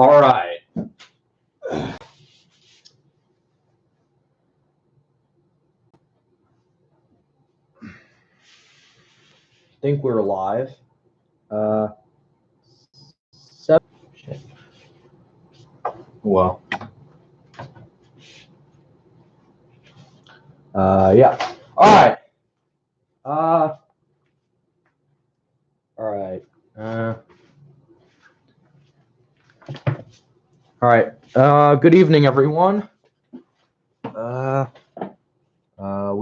All right. Think we're live. Shit. Well. Yeah. All right. All right. All right. Good evening, everyone. We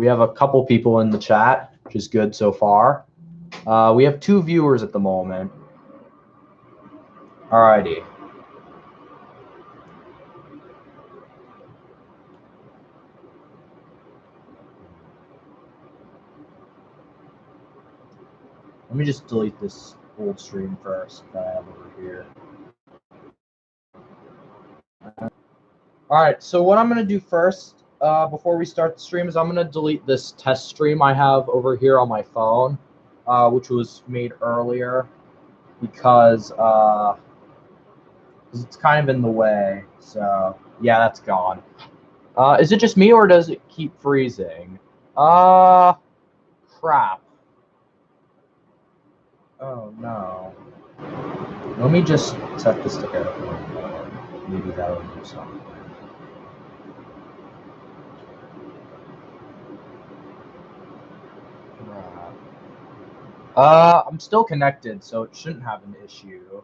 have a couple people in the chat, which is good so far. We have 2 viewers at the moment. Alrighty. Let me just delete this old stream first that I have over here. Alright, so what I'm going to do first, before we start the stream, is I'm going to delete this test stream I have over here on my phone, which was made earlier, because it's kind of in the way. So, yeah, that's gone. Is it just me, or does it keep freezing? Crap. Oh, no. Let me just set this to airplane mode. Maybe that'll do something. I'm still connected, so it shouldn't have an issue.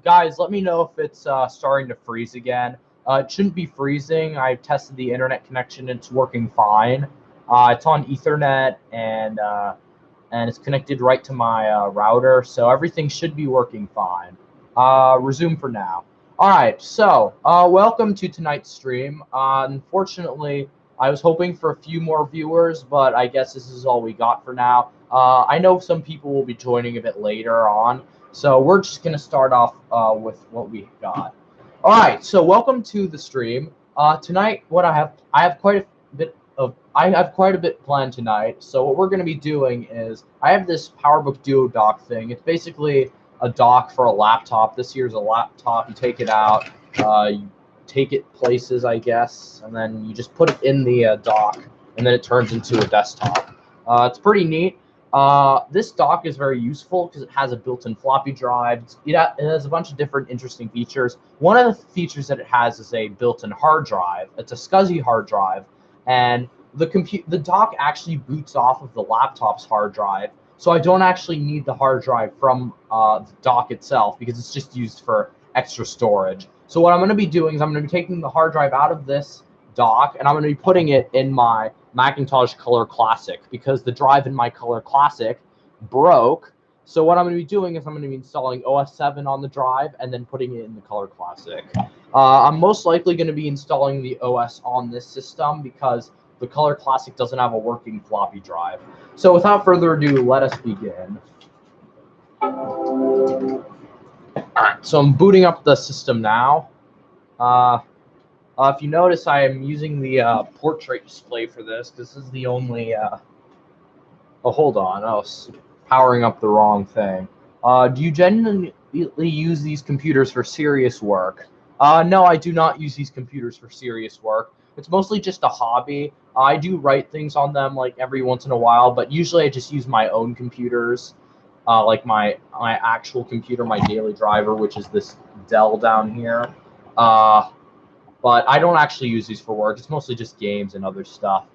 Guys, let me know if it's starting to freeze again. It shouldn't be freezing. I've tested the internet connection; it's working fine. It's on Ethernet, and it's connected right to my router, so everything should be working fine. Resume for now. All right, so welcome to tonight's stream. Unfortunately, I was hoping for a few more viewers, but I guess this is all we got for now. I know some people will be joining a bit later on, so we're just going to start off with what we got. All right, so welcome to the stream. Tonight, what I have quite a bit planned tonight. So what we're going to be doing is I have this PowerBook Duo dock thing. It's basically a dock for a laptop. This here's a laptop. You take it out, you take it places, I guess, and then you just put it in the dock, and then it turns into a desktop. It's pretty neat. This dock is very useful because it has a built-in floppy drive. It has a bunch of different interesting features. One of the features that it has is a built-in hard drive. It's a SCSI hard drive, and the dock actually boots off of the laptop's hard drive, so I don't actually need the hard drive from the dock itself because it's just used for extra storage. So what I'm going to be doing is I'm going to be taking the hard drive out of this dock, and I'm going to be putting it in my Macintosh Color Classic because the drive in my Color Classic broke. So what I'm going to be doing is I'm going to be installing OS 7 on the drive and then putting it in the Color Classic. I'm most likely going to be installing the OS on this system because the Color Classic doesn't have a working floppy drive. So without further ado, let us begin. All right, so I'm booting up the system now. If you notice, I am using the portrait display for this. This is the only... oh, hold on. Oh, powering up the wrong thing. Do you genuinely use these computers for serious work? No, I do not use these computers for serious work. It's mostly just a hobby. I do write things on them like every once in a while, but usually I just use my own computers, like my actual computer, my daily driver, which is this Dell down here. But I don't actually use these for work. It's mostly just games and other stuff.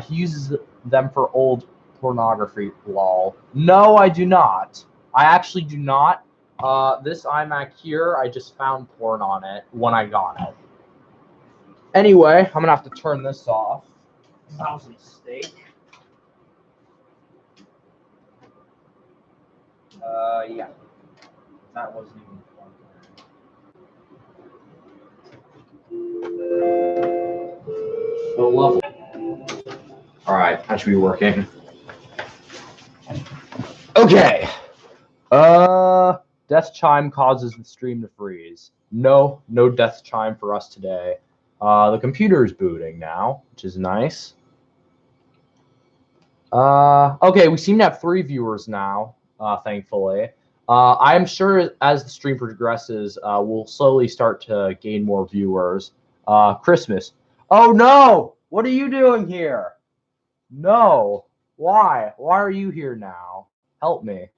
He uses them for old pornography, lol. No, I do not. I actually do not. This iMac here, I just found porn on it when I got it. Anyway, I'm going to have to turn this off. That was a mistake. Yeah. That wasn't even fun. So lovely. Alright, that should be working. Okay. Death chime causes the stream to freeze. No death chime for us today. The computer is booting now, which is nice. Okay, we seem to have 3 viewers now, thankfully. I'm sure as the stream progresses, we'll slowly start to gain more viewers. Christmas. Oh no! What are you doing here? No. Why? Why are you here now? Help me.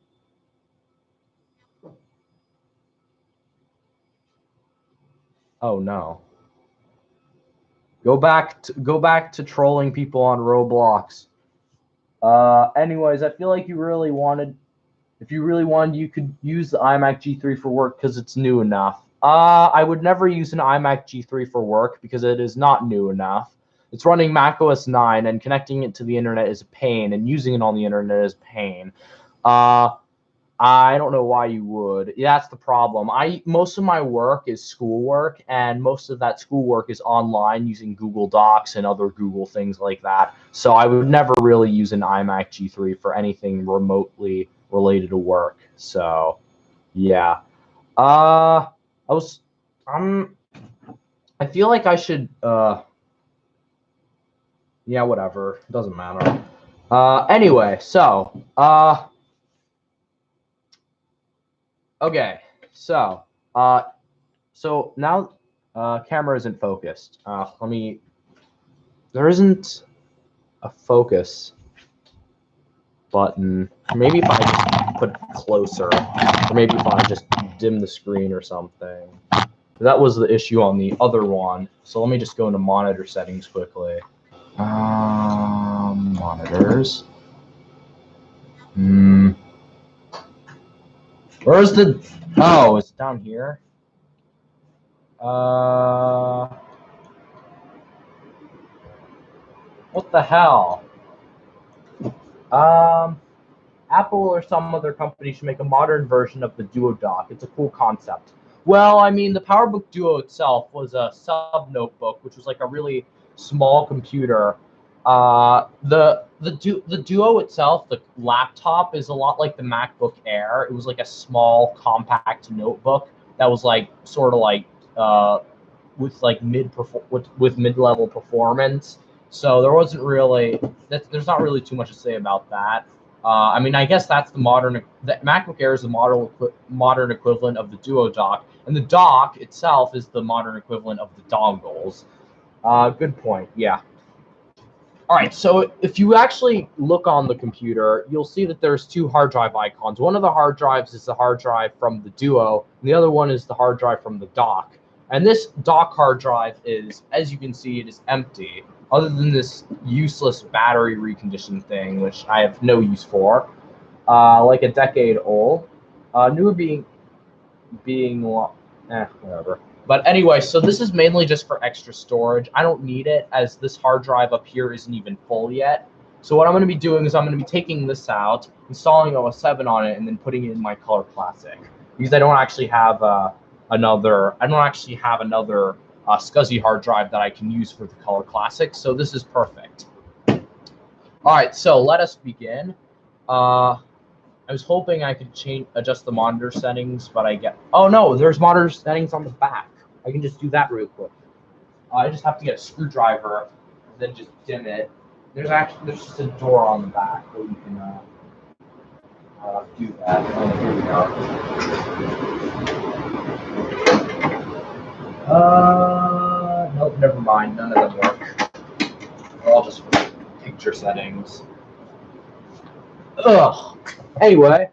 Oh no. Go back to trolling people on Roblox. Anyways, I feel like if you really wanted, you could use the iMac G3 for work because it's new enough. I would never use an iMac G3 for work because it is not new enough. It's running macOS 9, and connecting it to the internet is a pain, and using it on the internet is pain. I don't know why you would. Yeah, that's the problem. Most of my work is schoolwork, and most of that schoolwork is online using Google Docs and other Google things like that. So I would never really use an iMac G3 for anything remotely related to work. So, yeah. I was. I feel like I should. Yeah, whatever. It doesn't matter. Anyway, so. Okay, so now camera isn't focused. There isn't a focus button. Maybe if I just put it closer, or maybe if I just dim the screen or something. That was the issue on the other one. So let me just go into monitor settings quickly. Monitors. Where's the? Oh, it's down here. What the hell? Apple or some other company should make a modern version of the Duo dock. It's a cool concept. Well, I mean, the PowerBook Duo itself was a sub notebook, which was like a really small computer. The Duo itself, the laptop, is a lot like the MacBook Air. It was like a small, compact notebook that was like sort of like with like mid-level performance. So there wasn't really there's not really too much to say about that. I mean, I guess that's the MacBook Air is the modern equivalent of the Duo dock, and the dock itself is the modern equivalent of the dongles. Good point. Yeah. All right. So if you actually look on the computer, you'll see that there's 2 hard drive icons. One of the hard drives is the hard drive from the Duo, and the other one is the hard drive from the dock. And this dock hard drive is, as you can see, it is empty, other than this useless battery recondition thing, which I have no use for, like a decade old. Newer being whatever. But anyway, so this is mainly just for extra storage. I don't need it, as this hard drive up here isn't even full yet. So what I'm going to be doing is I'm going to be taking this out, installing OS 7 on it, and then putting it in my Color Classic, because I don't actually have another SCSI hard drive that I can use for the Color Classic. So this is perfect. All right, so let us begin. I was hoping I could adjust the monitor settings, but oh no, there's monitor settings on the back. I can just do that real quick. I just have to get a screwdriver, and then just dim it. There's just a door on the back where you can do that. Oh, here we go. Nope, never mind. None of them work. They're all just picture settings. Ugh. Anyway,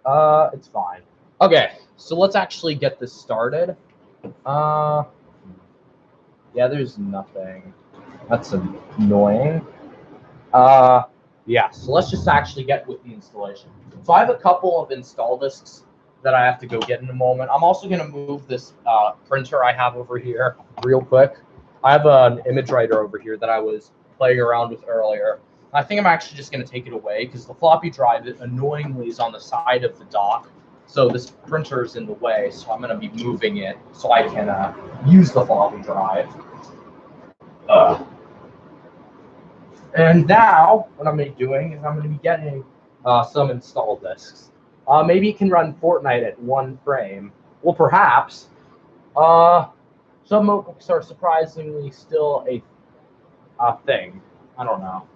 it's fine. Okay, so let's actually get this started. Yeah, there's nothing. That's annoying. Yeah, so let's just actually get with the installation. So I have a couple of install disks that I have to go get in a moment. I'm also going to move this printer I have over here real quick. I have an image writer over here that I was playing around with earlier. I think I'm actually just going to take it away because the floppy drive annoyingly is on the side of the dock. So this printer is in the way, so I'm going to be moving it so I can use the floppy drive. And now, what I'm going to be doing is I'm going to be getting some install disks. Maybe it can run Fortnite at 1 frame. Well, perhaps. Some notebooks are surprisingly still a thing. I don't know.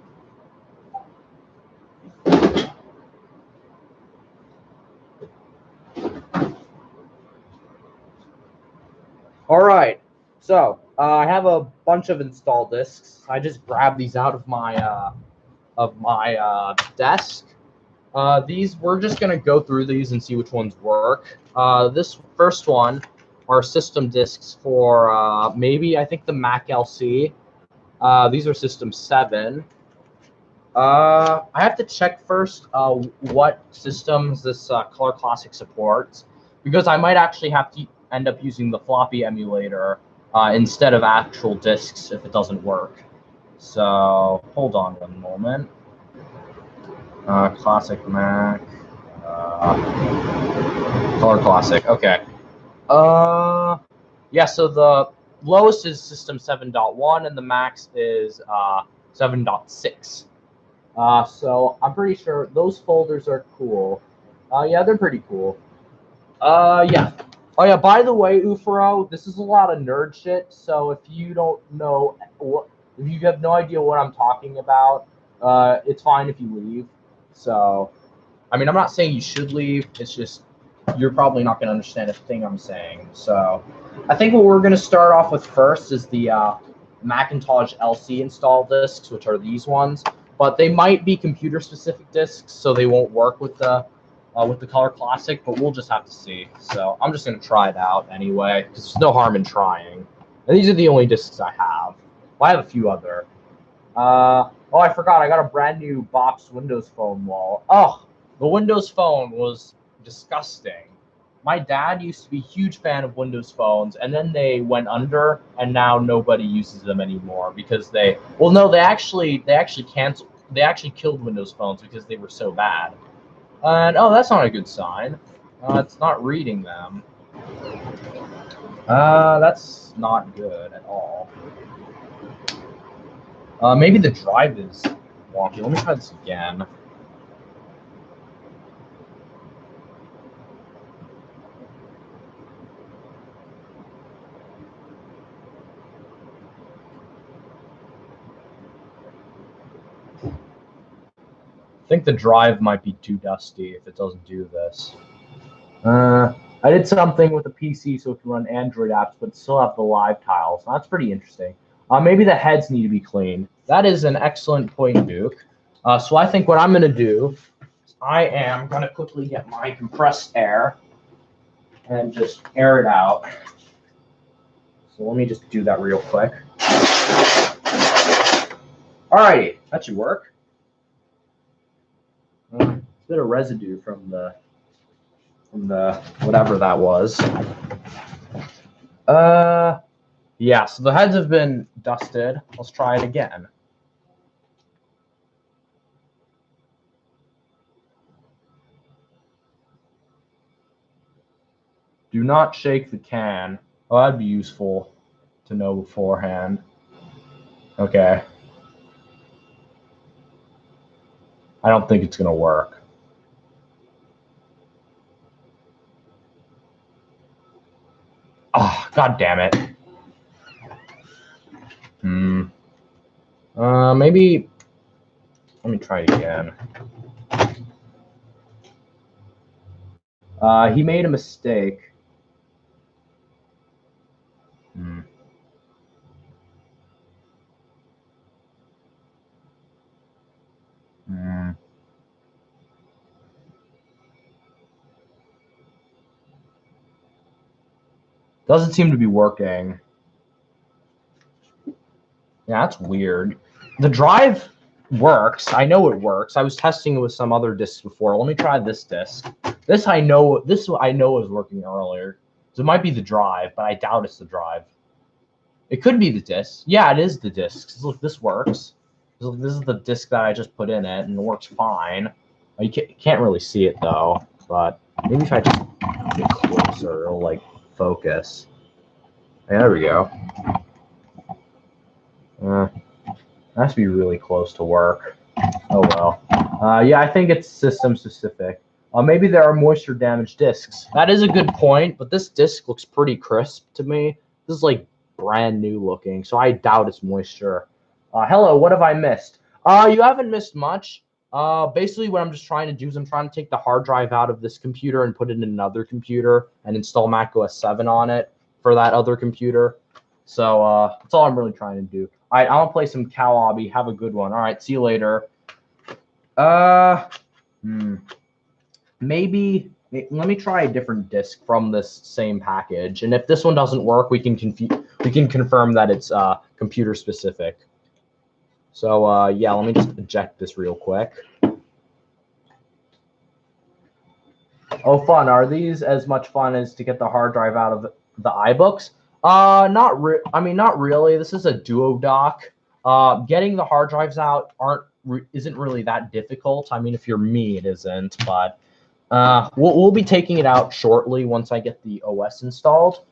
All right. So I have a bunch of install disks. I just grabbed these out of my desk. These we're just gonna go through these and see which ones work. This first one are system disks for maybe I think the Mac LC. These are System 7. I have to check first what systems this Color Classic supports, because I might actually have to end up using the floppy emulator instead of actual disks if it doesn't work. So hold on one moment. Classic Mac. Color Classic. Okay. Yeah. So the lowest is System 7.1 and the max is 7.6. So I'm pretty sure those folders are cool. Yeah, they're pretty cool. Yeah. Oh yeah. By the way, Ufaro, this is a lot of nerd shit. So if you don't know if you have no idea what I'm talking about, it's fine if you leave. So, I mean, I'm not saying you should leave. It's just you're probably not going to understand a thing I'm saying. So, I think what we're going to start off with first is the Macintosh LC install disks, which are these ones. But they might be computer-specific disks, so they won't work with the Color Classic. But we'll just have to see. So I'm just going to try it out anyway, because there's no harm in trying. And these are the only disks I have. Well, I have a few other. Oh, I forgot. I got a brand new box Windows Phone wall. Oh, the Windows Phone was disgusting. My dad used to be a huge fan of Windows phones, and then they went under, and now nobody uses them anymore because no, they actually canceled. They actually killed Windows phones because they were so bad. And oh, that's not a good sign. It's not reading them. That's not good at all. Maybe the drive is wonky. Let me try this again. I think the drive might be too dusty if it doesn't do this. I did something with the PC so it can run Android apps, but still have the live tiles. That's pretty interesting. Maybe the heads need to be cleaned. That is an excellent point, Duke. So I think what I'm going to do is I am going to quickly get my compressed air and just air it out. So let me just do that real quick. Alrighty, that should work. A bit of residue from the whatever that was. Yeah, so the heads have been dusted. Let's try it again. Do not shake the can. Oh, that'd be useful to know beforehand. Okay. I don't think it's going to work. Oh, god damn it. Maybe let me try it again. He made a mistake. Doesn't seem to be working. Yeah, that's weird. The drive works. I know it works. I was testing it with some other discs before. Let me try this disc. This I know was working earlier. So it might be the drive, but I doubt it's the drive. It could be the disc. Yeah, it is the disc. Look, this works. This is the disc that I just put in it, and it works fine. You can't really see it though, but maybe if I just get closer, it'll like focus. Yeah, there we go. That has to be really close to work. Oh well. Yeah, I think it's system specific. Maybe there are moisture damaged discs. That is a good point, but this disc looks pretty crisp to me. This is like brand new looking, so I doubt it's moisture. Hello, what have I missed? You haven't missed much. Basically what I'm just trying to do is I'm trying to take the hard drive out of this computer and put it in another computer and install macOS 7 on it for that other computer. So that's all I'm really trying to do. All right, I'm gonna play some Cow Obby. Have a good one. All right, see you later. Maybe let me try a different disk from this same package, and if this one doesn't work, we can confirm that it's computer specific. So yeah, let me just eject this real quick. Oh, fun! Are these as much fun as to get the hard drive out of the iBooks? Not really. This is a duo dock. Getting the hard drives out isn't really that difficult. I mean, if you're me, it isn't, but we'll be taking it out shortly once I get the OS installed.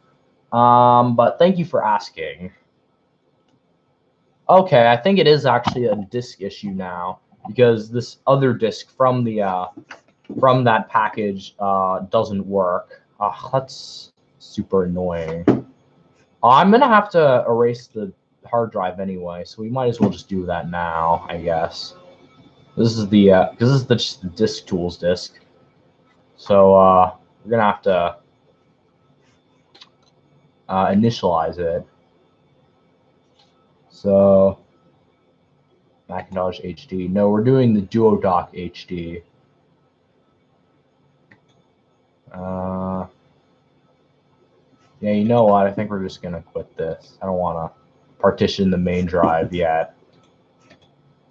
But thank you for asking. Okay, I think it is actually a disk issue now because this other disk from that package doesn't work. That's super annoying. I'm gonna have to erase the hard drive anyway, so we might as well just do that now, I guess. This is the just the disk tools disk. So we're gonna have to initialize it. So Macintosh HD. No, we're doing the DuoDock HD. Yeah, you know what? I think we're just gonna quit this. I don't want to partition the main drive yet.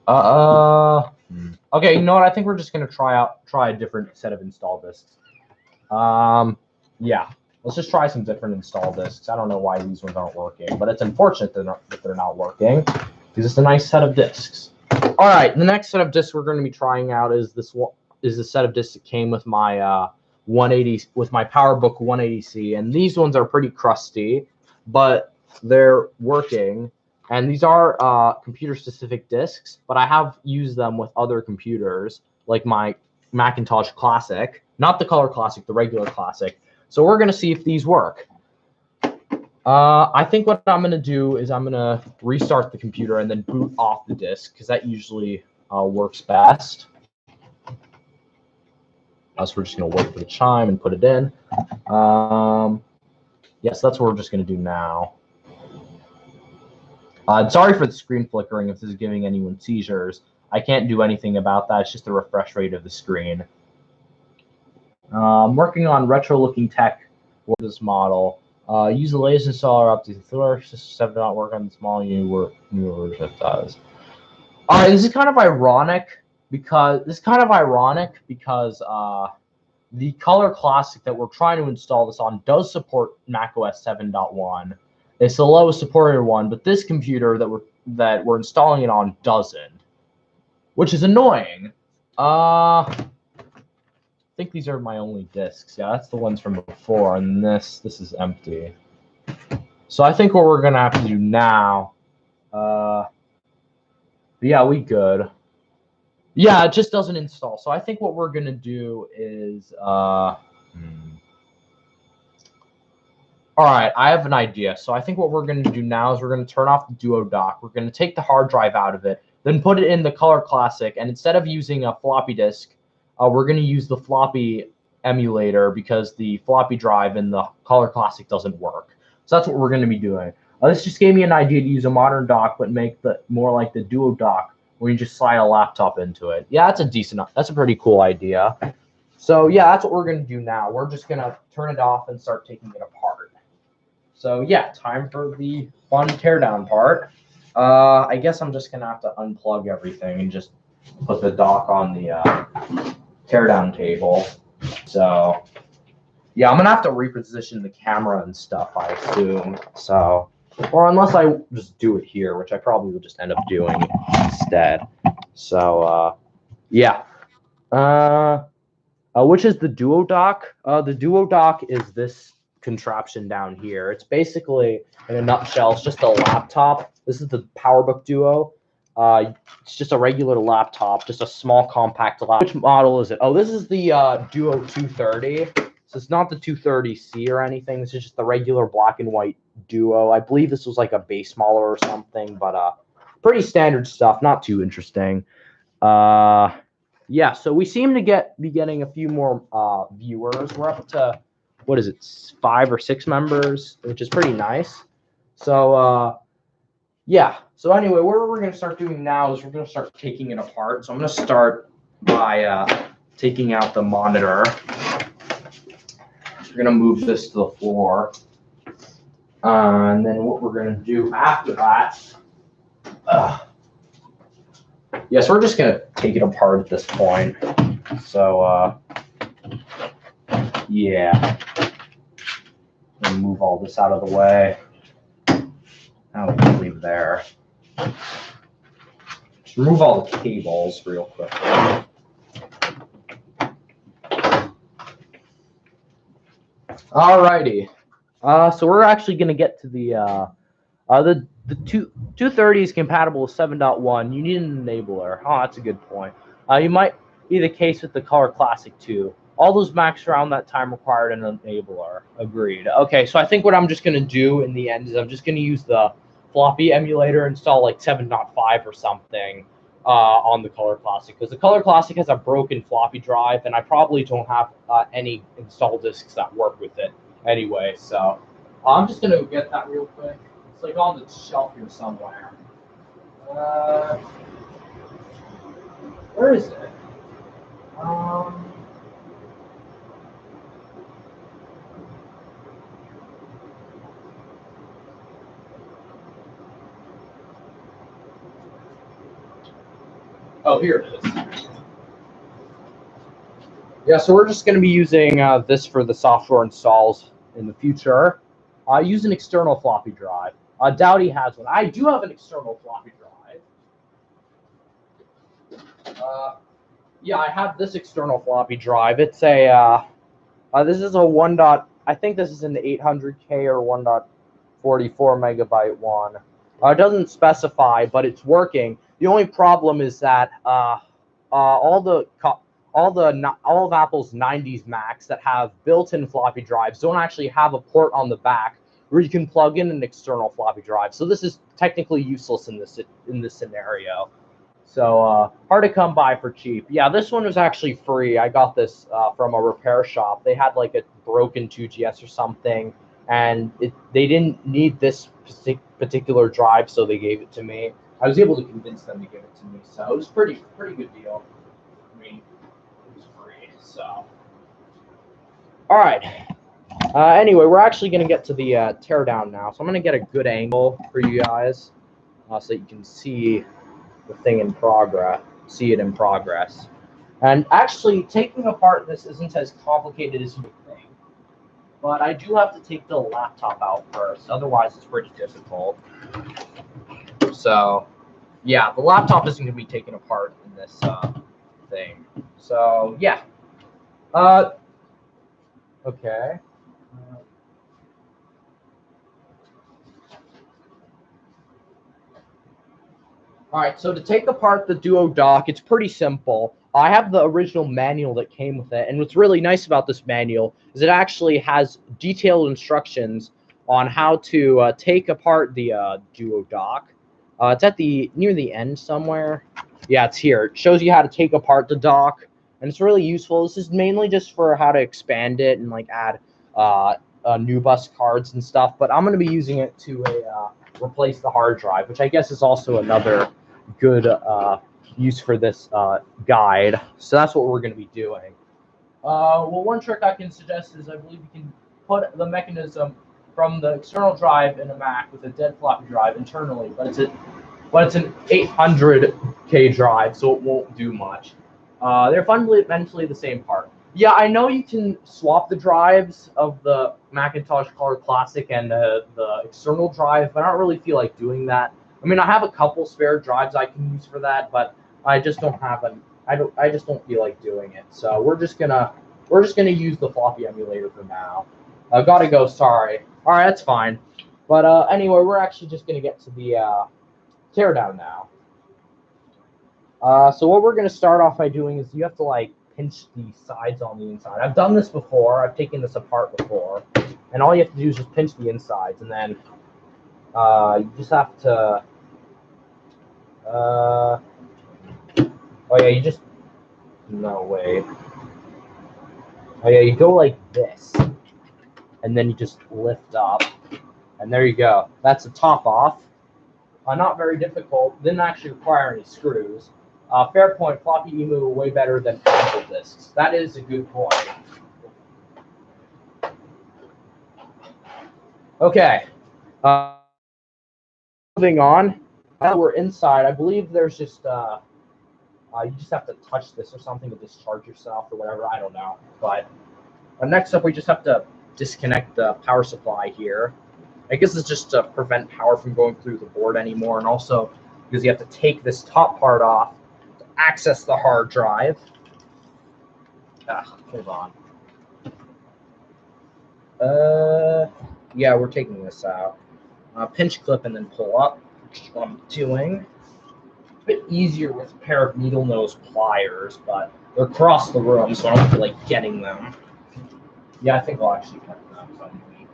Okay, you know what? I think we're just gonna try a different set of install disks. Yeah, let's just try some different install disks. I don't know why these ones aren't working, but it's unfortunate that they're not working because it's a nice set of disks. All right, the next set of disks we're going to be trying out is the set of disks that came with my 180 with my PowerBook 180C, and these ones are pretty crusty, but they're working. And these are computer-specific disks, but I have used them with other computers, like my Macintosh Classic, not the Color Classic, the regular Classic. So we're going to see if these work. I think what I'm going to do is I'm going to restart the computer and then boot off the disk, because that usually works best. So we're just going to wait for the chime and put it in. Yes, that's what we're just going to do now. Sorry for the screen flickering if this is giving anyone seizures. I can't do anything about that. It's just the refresh rate of the screen. I'm working on retro-looking tech for this model. Use the latest installer up to the system 7 not work on the small new version of does. All right, this is kind of ironic because the Color Classic that we're trying to install this on does support macOS 7.1. It's the lowest supported one, but this computer that we're installing it on doesn't, which is annoying. I think these are my only disks. Yeah, that's the ones from before, and this is empty. So I think what we're gonna have to do now, yeah, we good. Yeah, it just doesn't install. So I think what we're gonna do is, all right, I have an idea. So I think what we're going to do now is we're going to turn off the Duo dock. We're going to take the hard drive out of it, then put it in the Color Classic. And instead of using a floppy disk, we're going to use the floppy emulator because the floppy drive in the Color Classic doesn't work. So that's what we're going to be doing. This just gave me an idea to use a modern dock, but make the more like the Duo dock, where you just slide a laptop into it. Yeah, that's a pretty cool idea. So yeah, that's what we're going to do now. We're just going to turn it off and start taking it apart. So yeah, time for the fun teardown part. I guess I'm just gonna have to unplug everything and just put the dock on the teardown table. So yeah, I'm gonna have to reposition the camera and stuff, I assume. So, or unless I just do it here, which I probably will just end up doing instead. So yeah. Which is the Duo dock? The Duo dock is this contraption down here. It's basically, in a nutshell, it's just a laptop. This is the PowerBook Duo. It's just a regular laptop, just a small compact laptop. Which model is it? Oh, this is the Duo 230. So it's not the 230C or anything. This is just the regular black and white Duo. I believe this was like a base model or something, but pretty standard stuff. Not too interesting. Yeah, so we seem to be getting a few more viewers. We're up to, what is it, 5 or 6 members, which is pretty nice. So yeah. So anyway, what we're going to start doing now is we're going to start taking it apart. So I'm going to start by taking out the monitor. We're going to move this to the floor. And then what we're going to do after that, yes, we're just going to take it apart at this point. So, yeah. Move all this out of the way. Now we can leave there. Just remove all the cables real quick. Alrighty. So we're actually going to get to the 230 is compatible with 7.1. You need an enabler. Oh, that's a good point. You might be the case with the Color Classic 2. All those Macs around that time required an enabler. Agreed. Okay, so I think what I'm just going to do in the end is I'm just going to use the floppy emulator, install like 7.5 or something on the Color Classic, because the Color Classic has a broken floppy drive, and I probably don't have any install disks that work with it anyway. So I'm just going to get that real quick. It's like on the shelf here somewhere. Where is it? Oh, here it is. Yeah, so we're just going to be using this for the software installs in the future. Use an external floppy drive. Dowdy has one. I do have an external floppy drive. Yeah, I have this external floppy drive. It's a this is a I think this is an 800K or 1.44 megabyte one. It doesn't specify, but it's working. The only problem is that all of Apple's 90s Macs that have built-in floppy drives don't actually have a port on the back where you can plug in an external floppy drive. So this is technically useless in this scenario. So hard to come by for cheap. Yeah, this one was actually free. I got this from a repair shop. They had like a broken 2GS or something, and they didn't need this particular drive, so they gave it to me. I was able to convince them to give it to me, so it was pretty good deal. I mean, it was free. So, all right. Anyway, we're actually gonna get to the teardown now. So I'm gonna get a good angle for you guys, so that you can see the thing in progress, in progress. And actually, taking apart this isn't as complicated as you think. But I do have to take the laptop out first, otherwise it's pretty difficult. So, yeah, the laptop isn't going to be taken apart in this thing. So, yeah. Okay. All right, so to take apart the Duo dock, it's pretty simple. I have the original manual that came with it, and what's really nice about this manual is it actually has detailed instructions on how to take apart the Duo dock. It's at near the end somewhere. Yeah, it's here. It shows you how to take apart the dock, and it's really useful. This is mainly just for how to expand it and like add new bus cards and stuff, but I'm going to be using it to replace the hard drive, which I guess is also another good use for this guide. So that's what we're going to be doing. Well, one trick I can suggest is I believe you can put the mechanism from the external drive in a Mac with a dead floppy drive internally, but it's an 800K drive, so it won't do much. They're fundamentally the same part. Yeah, I know you can swap the drives of the Macintosh Color Classic and the external drive, but I don't really feel like doing that. I mean, I have a couple spare drives I can use for that, but I just don't have an. I just don't feel like doing it. So we're just gonna use the floppy emulator for now. I've got to go. Sorry. All right, that's fine. But anyway, we're actually just gonna get to the teardown now. So what we're going to start off by doing is you have to like pinch the sides on the inside. I've done this before. I've taken this apart before. And all you have to do is just pinch the insides. And then you just have to... oh, yeah, you just... No, wait. Oh, yeah, you go like this. And then you just lift up. And there you go. That's the top off. Not very difficult. Didn't actually require any screws. Fair point. Floppy emu way better than Apple discs. That is a good point. Okay. Moving on. Now we're inside. I believe there's just you just have to touch this or something to discharge yourself or whatever. I don't know. But next up, we just have to disconnect the power supply here. I guess it's just to prevent power from going through the board anymore, and also because you have to take this top part off to access the hard drive. Hold on. Yeah, we're taking this out. Pinch clip and then pull up, which is what I'm doing. It's a bit easier with a pair of needle nose pliers, but they're across the room, so I don't feel like getting them. Yeah, I think I'll actually cut them because I'm weak.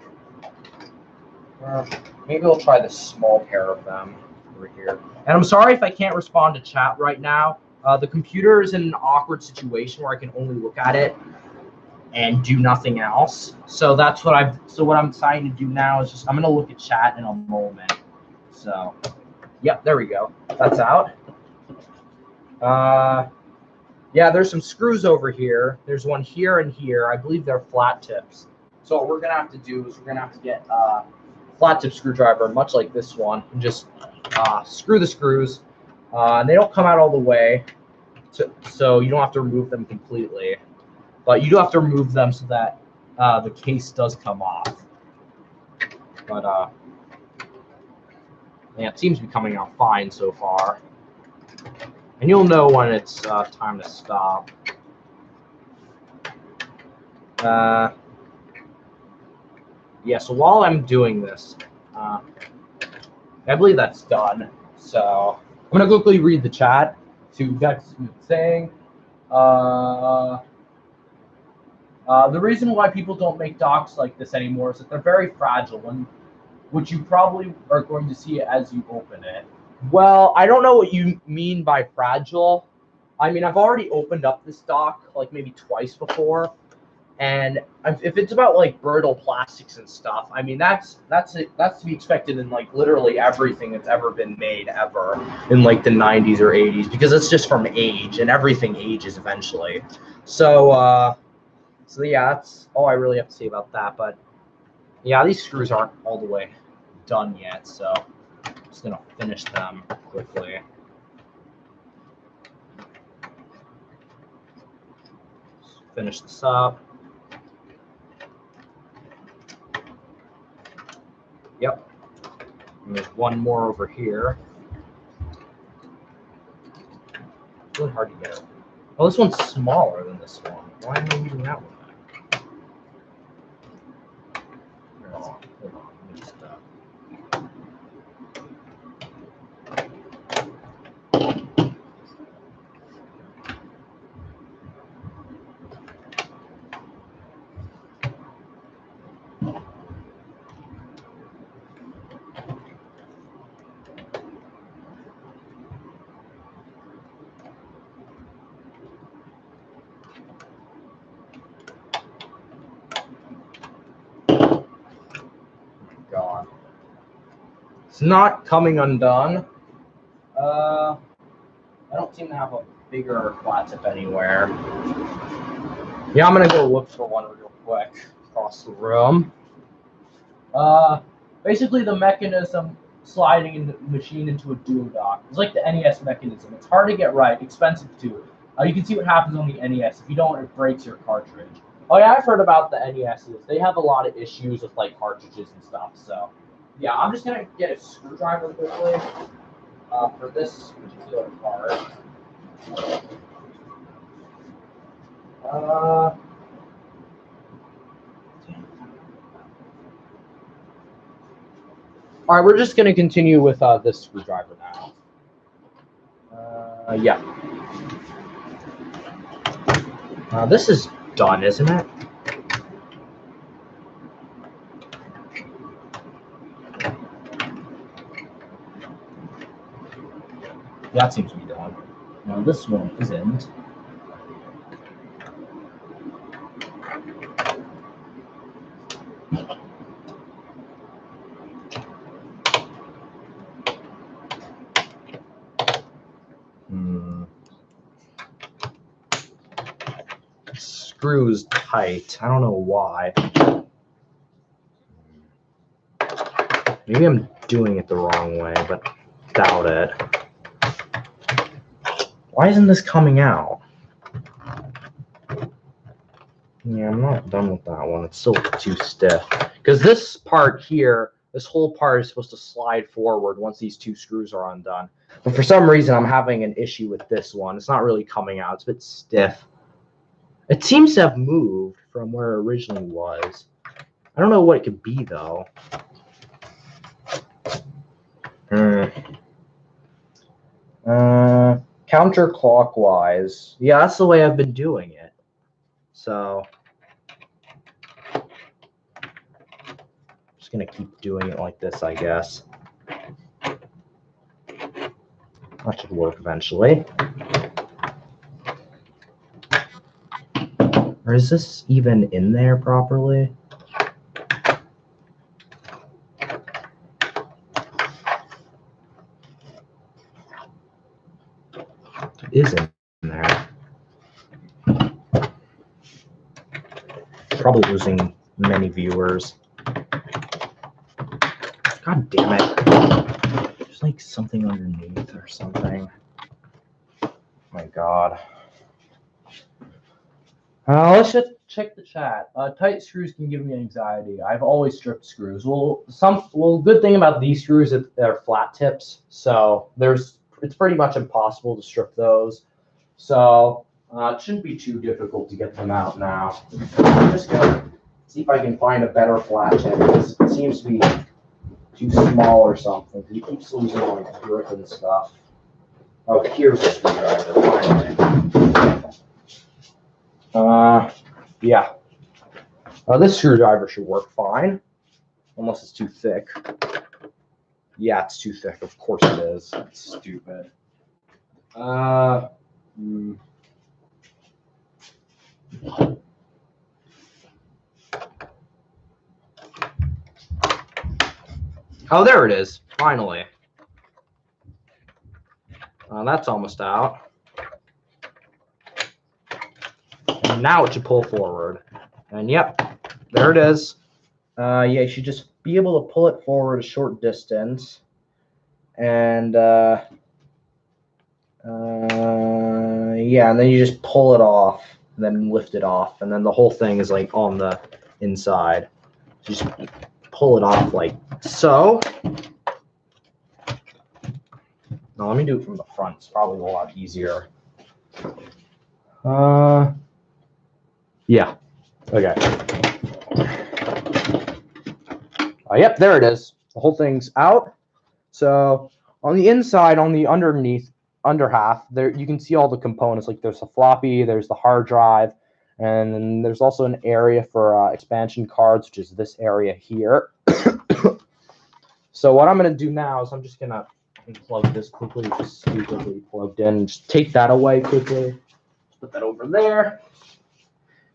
Maybe I'll try this small pair of them over here. And I'm sorry if I can't respond to chat right now. The computer is in an awkward situation where I can only look at it and do nothing else. So that's what I'm deciding to do now is just I'm gonna look at chat in a moment. So, yep, there we go. That's out. Yeah, there's some screws over here. There's one here and here. I believe they're flat tips. So what we're gonna have to do is we're gonna have to get a flat tip screwdriver, much like this one, and just screw the screws. And they don't come out all the way, so you don't have to remove them completely. But you do have to remove them so that the case does come off. But yeah, it seems to be coming out fine so far. And you'll know when it's time to stop. Yeah, so while I'm doing this, I believe that's done. So I'm going to quickly read the chat, see what you guys are saying. The reason why people don't make docks like this anymore is that they're very fragile, and which you probably are going to see as you open it. Well, I don't know what you mean by fragile. I mean, I've already opened up this dock like maybe twice before, and if it's about like brittle plastics and stuff, I mean that's to be expected in like literally everything that's ever been made ever in like the 90s or 80s, because it's just from age, and everything ages eventually. So yeah, that's all I really have to say about that. But yeah, these screws aren't all the way done yet, so I'm just gonna finish them quickly. Finish this up. Yep. And there's one more over here. It's really hard to get it. Oh, this one's smaller than this one. Why am I using that one? Hold on. Let me just, God. It's not coming undone. I don't seem to have a bigger flat tip anywhere. Yeah, I'm gonna go look for one real quick across the room. Basically the mechanism sliding in the machine into a duodock. It's like the NES mechanism. It's hard to get right, expensive too. You can see what happens on the NES. If you don't, it breaks your cartridge. Oh yeah, I've heard about the NESs. They have a lot of issues with like cartridges and stuff. So yeah, I'm just gonna get a screwdriver quickly for this particular part. All right, we're just going to continue with this screwdriver now. Yeah. This is done, isn't it? That seems to be done. Now this one isn't. Screws tight. I don't know why. Maybe I'm doing it the wrong way, but doubt it. Why isn't this coming out? Yeah, I'm not done with that one. It's still too stiff. Because this part here, this whole part is supposed to slide forward once these two screws are undone. But for some reason, I'm having an issue with this one. It's not really coming out. It's a bit stiff. It seems to have moved from where it originally was. I don't know what it could be, though. Counterclockwise. Yeah, that's the way I've been doing it. So I'm just going to keep doing it like this, I guess. That should work eventually. Or is this even in there properly? It is in there. Probably losing many viewers. God damn it. There's like something underneath or something. Oh my God. Let's just check the chat. Tight screws can give me anxiety. I've always stripped screws. Well, good thing about these screws is they're flat tips, so it's pretty much impossible to strip those. So it shouldn't be too difficult to get them out now. I'm just gonna see if I can find a better flat tip. It seems to be too small or something. He keeps losing like grip and stuff. Oh, here's the screwdriver. Finally. Yeah. This screwdriver should work fine, unless it's too thick. Yeah, it's too thick. Of course it is. That's stupid. Oh, there it is. Finally. That's almost out. And now it should pull forward. And yep, there it is. Yeah, you should just be able to pull it forward a short distance. And yeah, and then you just pull it off, and then lift it off, and then the whole thing is like on the inside. Just pull it off like so. Now let me do it from the front. It's probably a lot easier. Yeah. Okay. Yep, there it is. The whole thing's out. So on the inside, on the under half, there you can see all the components. Like there's a floppy, there's the hard drive, and then there's also an area for expansion cards, which is this area here. So what I'm going to do now is I'm just going to unplug this quickly, just stupidly plugged in. Just take that away quickly. Put that over there.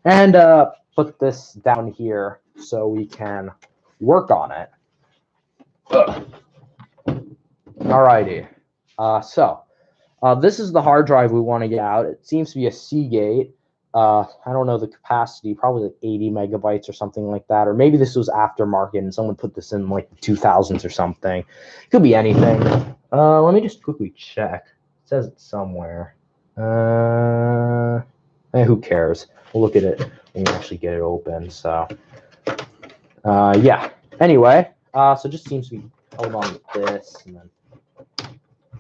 And put this down here so we can work on it. Alrighty. So this is the hard drive we want to get out. It seems to be a Seagate. I don't know the capacity, probably like 80 megabytes or something like that. Or maybe this was aftermarket and someone put this in like the 2000s or something. It could be anything. Let me just quickly check. It says it somewhere. Who cares? We'll look at it when we actually get it open. So, yeah. Anyway, so it just seems to be held on with this, and then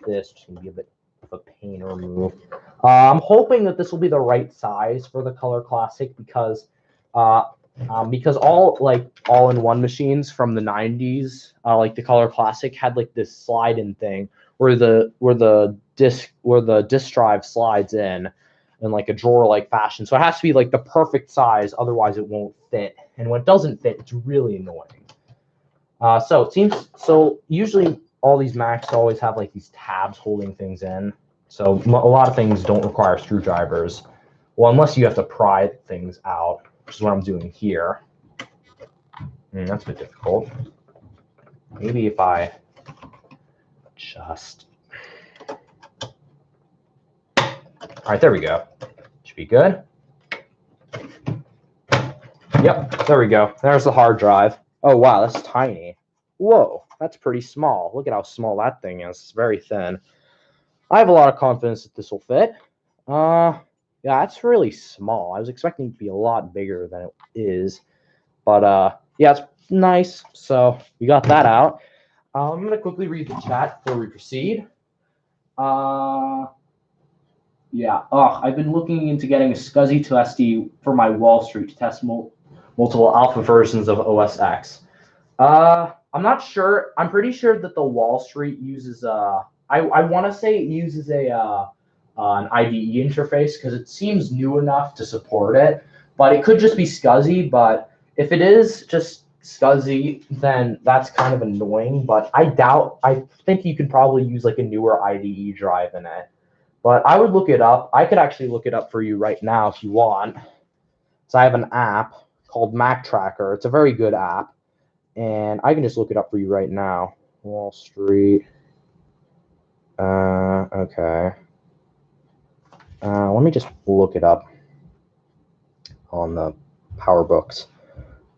this just gonna be a bit of a pain to remove. I'm hoping that this will be the right size for the Color Classic because all-in-one machines from the 90s, like the Color Classic, had like this slide-in thing where the disk drive slides in like a drawer-like fashion. So it has to be like the perfect size, otherwise it won't fit. And when it doesn't fit, it's really annoying. So it seems usually all these Macs always have like these tabs holding things in. So a lot of things don't require screwdrivers. Well, unless you have to pry things out, which is what I'm doing here. That's a bit difficult. Maybe if I just... All right, there we go. Should be good. Yep, there we go. There's the hard drive. Oh, wow, that's tiny. Whoa, that's pretty small. Look at how small that thing is. It's very thin. I have a lot of confidence that this will fit. Yeah, it's really small. I was expecting it to be a lot bigger than it is. But, yeah, it's nice. So we got that out. I'm going to quickly read the chat before we proceed. Yeah, I've been looking into getting a SCSI to SD for my Wall Street to test multiple alpha versions of OS X. I'm not sure. I'm pretty sure that the Wall Street uses I want to say it uses an IDE interface because it seems new enough to support it, but it could just be SCSI. But if it is just SCSI, then that's kind of annoying. But I think you could probably use like a newer IDE drive in it. But I would look it up. I could actually look it up for you right now if you want. So I have an app called Mac Tracker. It's a very good app. And I can just look it up for you right now. Wall Street. Okay. Let me just look it up on the PowerBooks.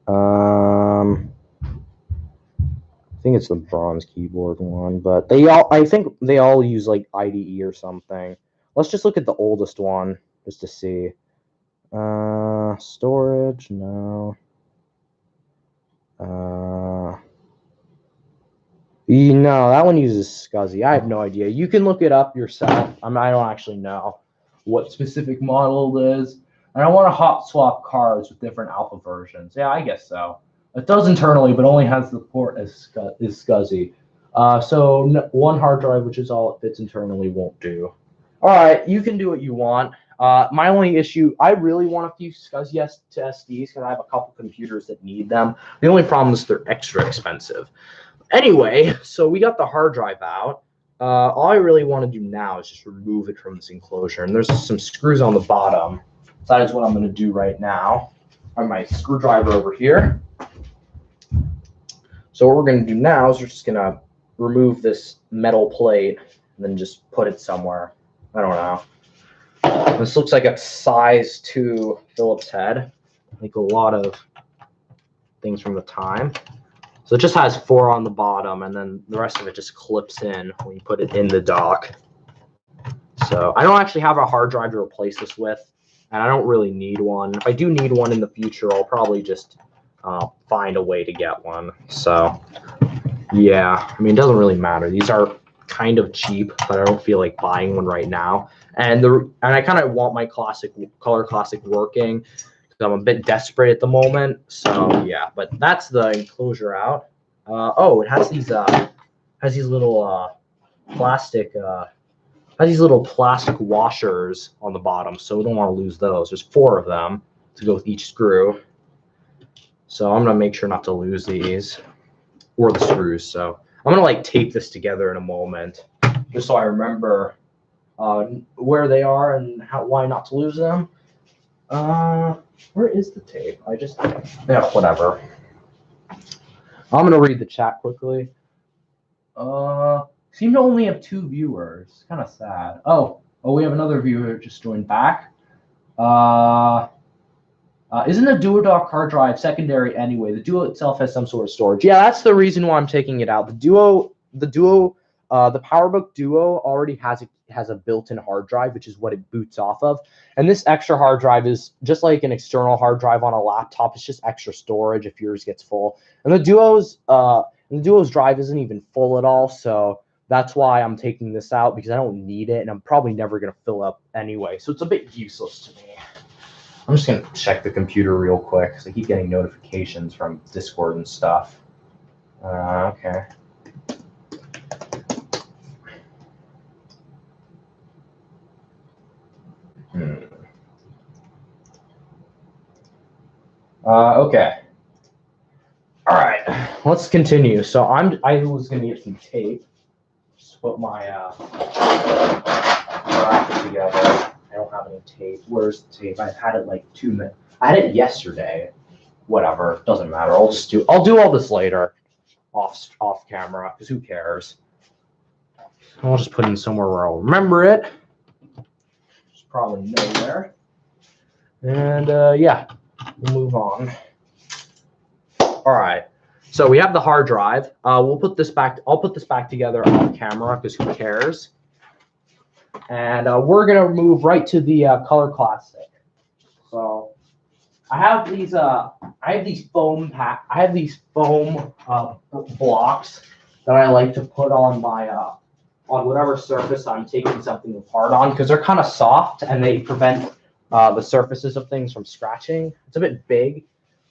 I think it's the bronze keyboard one, but I think they all use like IDE or something. Let's just look at the oldest one just to see. Storage, no. No, that one uses SCSI. I have no idea. You can look it up yourself. I don't actually know what specific model it is. And I want to hot swap cards with different alpha versions. Yeah, I guess so. It does internally, but only has the port as SCSI. So one hard drive, which is all it fits internally, won't do. All right, you can do what you want. My only issue, I really want a few SCSI to SDs because I have a couple computers that need them. The only problem is they're extra expensive. Anyway, so we got the hard drive out. All I really want to do now is just remove it from this enclosure. And there's some screws on the bottom. So that is what I'm going to do right now. I have my screwdriver over here. So what we're going to do now is we're just going to remove this metal plate and then just put it somewhere. I don't know. This looks like a size 2 Phillips head. Like a lot of things from the time. So it just has 4 on the bottom, and then the rest of it just clips in when you put it in the dock. So I don't actually have a hard drive to replace this with, and I don't really need one. If I do need one in the future, I'll probably just find a way to get one. So yeah, I mean, it doesn't really matter. These are kind of cheap, but I don't feel like buying one right now. And I kind of want my Color Classic working. I'm a bit desperate at the moment, so yeah. But that's the enclosure out. Oh, it has these little plastic washers on the bottom, so we don't want to lose those. There's 4 of them to go with each screw. So I'm gonna make sure not to lose these or the screws. So I'm gonna like tape this together in a moment, just so I remember where they are and why not to lose them. Where is the tape? Yeah, whatever. I'm gonna read the chat quickly. Seem to only have 2 viewers. Kind of sad. Oh, we have another viewer just joined back. Isn't the DuoDock hard drive secondary anyway? The Duo itself has some sort of storage. Yeah, that's the reason why I'm taking it out. The PowerBook Duo already has a built-in hard drive, which is what it boots off of. And this extra hard drive is just like an external hard drive on a laptop. It's just extra storage if yours gets full. And the Duo's drive isn't even full at all, so that's why I'm taking this out, because I don't need it, and I'm probably never going to fill up anyway. So it's a bit useless to me. I'm just going to check the computer real quick because I keep getting notifications from Discord and stuff. Okay. Okay. All right, let's continue. So I was gonna get some tape. Just put my bracket together. I don't have any tape. Where's the tape? I've had it like 2 minutes. I had it yesterday. Whatever, doesn't matter. I'll do all this later, off camera, because who cares? I'll just put it in somewhere where I'll remember it. It's probably nowhere. And yeah, we'll move on. All right. So we have the hard drive. We'll put this back. I'll put this back together off camera because who cares? And we're gonna move right to the color classic. So I have these foam blocks that I like to put on my on whatever surface I'm taking something apart on because they're kind of soft and they prevent the surfaces of things from scratching. It's a bit big,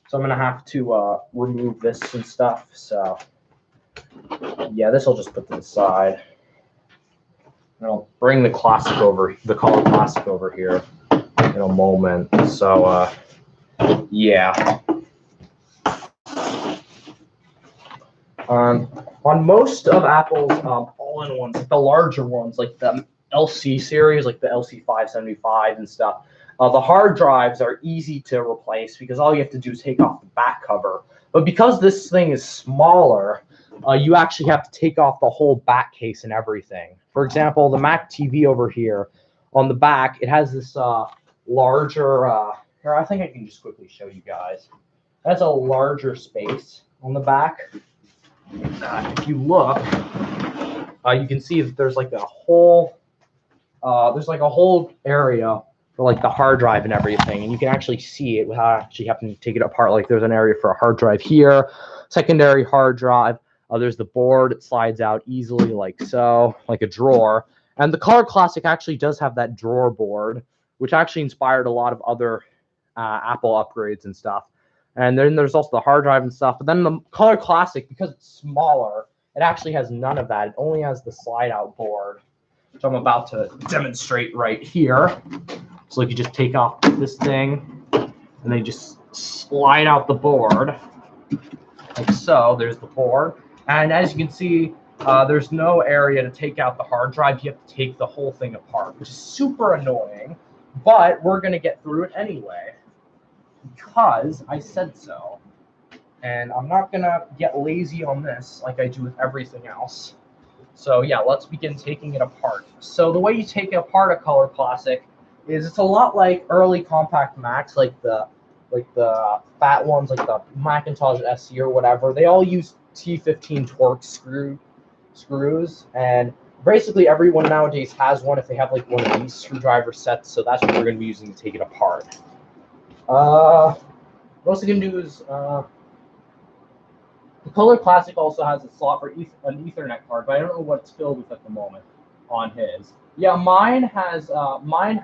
so I'm gonna have to remove this and stuff. So yeah, this I'll just put to the side. And I'll bring the color classic over here in a moment. So yeah. On most of Apple's all-in-ones, like the larger ones, like the LC series, like the LC 575 and stuff, the hard drives are easy to replace because all you have to do is take off the back cover. But because this thing is smaller, you actually have to take off the whole back case and everything. For example, the Mac TV over here, on the back, it has this larger, here, I think I can just quickly show you guys. It has a larger space on the back. If you look, you can see that there's like a whole area for like the hard drive and everything, and you can actually see it without actually having to take it apart. Like there's an area for a hard drive here, secondary hard drive. There's the board. It slides out easily like so, like a drawer. And the Color Classic actually does have that drawer board, which actually inspired a lot of other Apple upgrades and stuff. And then there's also the hard drive and stuff. But then the Color Classic, because it's smaller, it actually has none of that. It only has the slide out board, which I'm about to demonstrate right here. So like you just take off this thing and then you just slide out the board like so. There's the board. And as you can see, there's no area to take out the hard drive. You have to take the whole thing apart, which is super annoying. But we're going to get through it anyway because I said so. And I'm not going to get lazy on this like I do with everything else. So yeah, let's begin taking it apart. So the way you take apart a Color Classic is it's a lot like early compact Macs, like the fat ones, like the Macintosh SE or whatever. They all use T15 Torx screws, and basically everyone nowadays has one if they have like one of these screwdriver sets. So that's what we're going to be using to take it apart. What else we can do is the Color Classic also has a slot for an Ethernet card, but I don't know what it's filled with at the moment on his. Yeah, mine has mine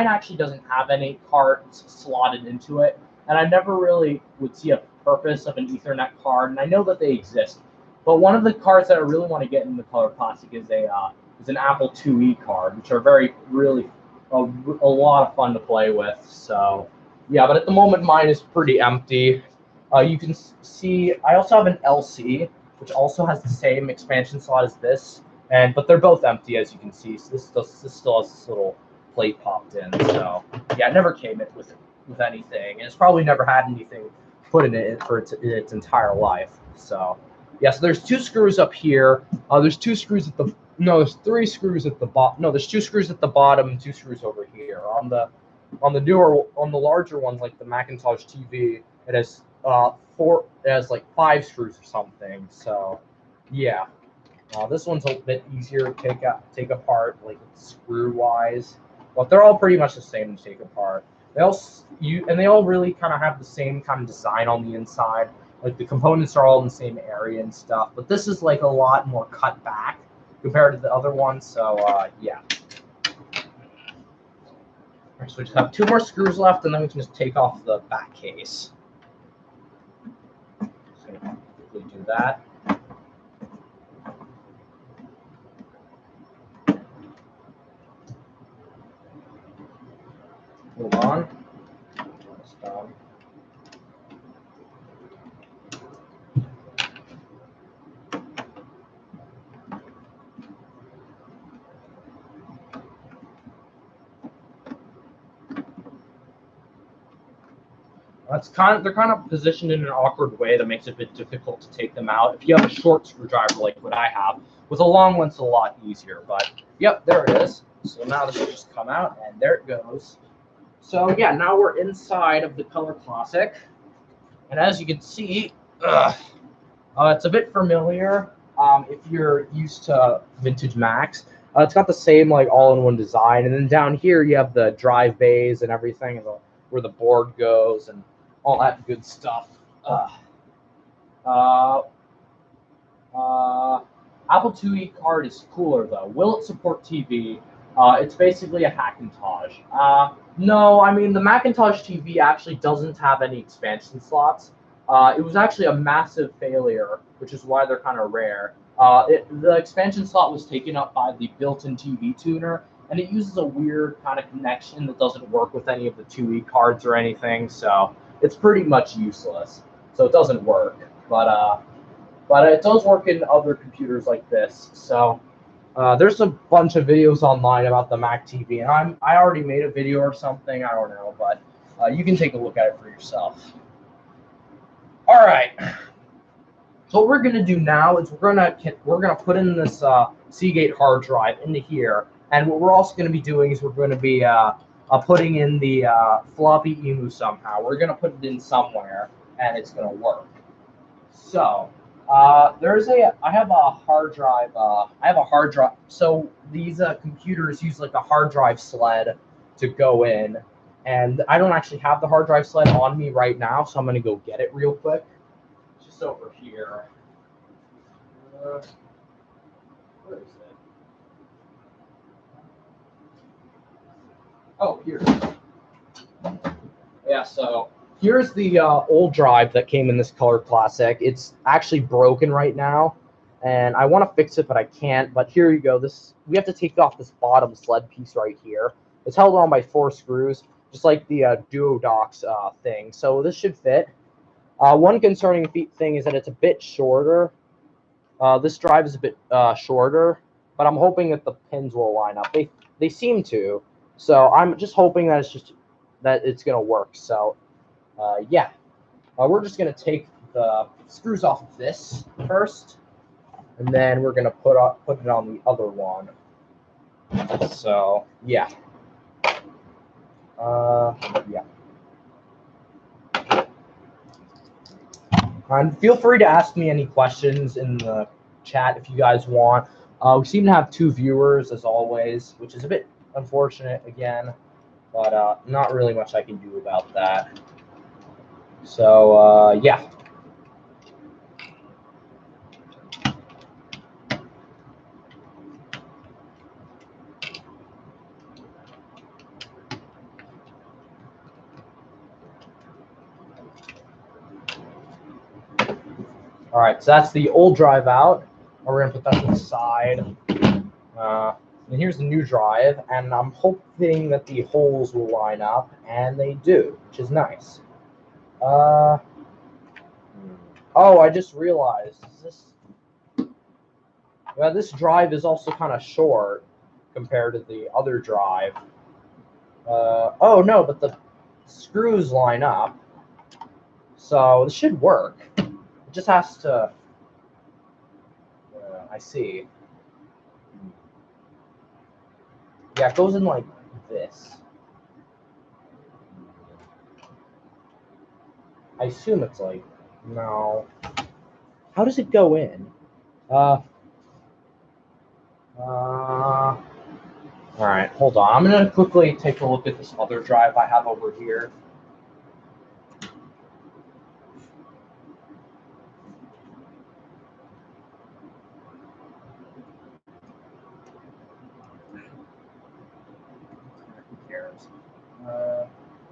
actually doesn't have any cards slotted into it, and I never really would see a purpose of an Ethernet card, and I know that they exist. But one of the cards that I really want to get in the Color Classic is an Apple IIe card, which are really a lot of fun to play with. So yeah, but at the moment mine is pretty empty. You can see I also have an LC, which also has the same expansion slot as this, but they're both empty as you can see. So this still has this little plate popped in. So yeah, it never came with anything, and it's probably never had anything put in it for its entire life. So yeah, so there's two screws up here. There's two screws at the there's three screws at the bottom. No, there's two screws at the bottom and two screws over here. On the larger ones like the Macintosh TV, it has like 5 screws or something. So yeah, this one's a bit easier to take apart, like screw wise, but they're all pretty much the same to take apart. They all really kind of have the same kind of design on the inside. Like the components are all in the same area and stuff, but this is like a lot more cut back compared to the other ones. So yeah. So we just have 2 more screws left, and then we can just take off the back case. Just gonna quickly do that. Hold on. They're kind of positioned in an awkward way that makes it a bit difficult to take them out. If you have a short screwdriver like what I have, with a long one, it's a lot easier. But yep, there it is. So now this will just come out, and there it goes. So yeah, now we're inside of the Color Classic, and as you can see, it's a bit familiar. If you're used to vintage Macs, it's got the same like all-in-one design, and then down here you have the drive bays and everything, and where the board goes and all that good stuff. Uh, uh, Apple IIe card is cooler though. Will it support TV? It's basically a Macintosh. No, I mean the Macintosh TV actually doesn't have any expansion slots. It was actually a massive failure, which is why they're kind of rare. The expansion slot was taken up by the built-in TV tuner, and it uses a weird kind of connection that doesn't work with any of the 2E cards or anything, so it's pretty much useless. So it doesn't work, but it does work in other computers like this. So there's a bunch of videos online about the Mac TV, and I already made a video or something. I don't know, but you can take a look at it for yourself. All right. So what we're gonna do now is we're gonna put in this Seagate hard drive into here, and what we're also gonna be doing is we're gonna be putting in the floppy emu somehow. We're gonna put it in somewhere, and it's gonna work. So I have a hard drive. So these computers use like a hard drive sled to go in, and I don't actually have the hard drive sled on me right now, so I'm gonna go get it real quick. Just over here. Where is it? Oh, here. Yeah, so here's the old drive that came in this Color Classic. It's actually broken right now, and I want to fix it, but I can't. But here you go. We have to take off this bottom sled piece right here. It's held on by 4 screws, just like the Duodox thing. So this should fit. One concerning thing is that it's a bit shorter. This drive is a bit shorter, but I'm hoping that the pins will line up. They seem to, so I'm just hoping that it's gonna work. So yeah, we're just gonna take the screws off of this first, and then we're gonna put it on the other one. So yeah, yeah. And feel free to ask me any questions in the chat if you guys want. We seem to have 2 viewers as always, which is a bit unfortunate again, but not really much I can do about that. So yeah. All right, so that's the old drive out. We're gonna put that to the side. And here's the new drive, and I'm hoping that the holes will line up, and they do, which is nice. Oh, I just realized this drive is also kind of short compared to the other drive. Oh no, but the screws line up, so this should work. It just has to. I see. Yeah, it goes in like this. I assume it's like, no. How does it go in? All right, hold on. I'm gonna quickly take a look at this other drive I have over here. Who cares?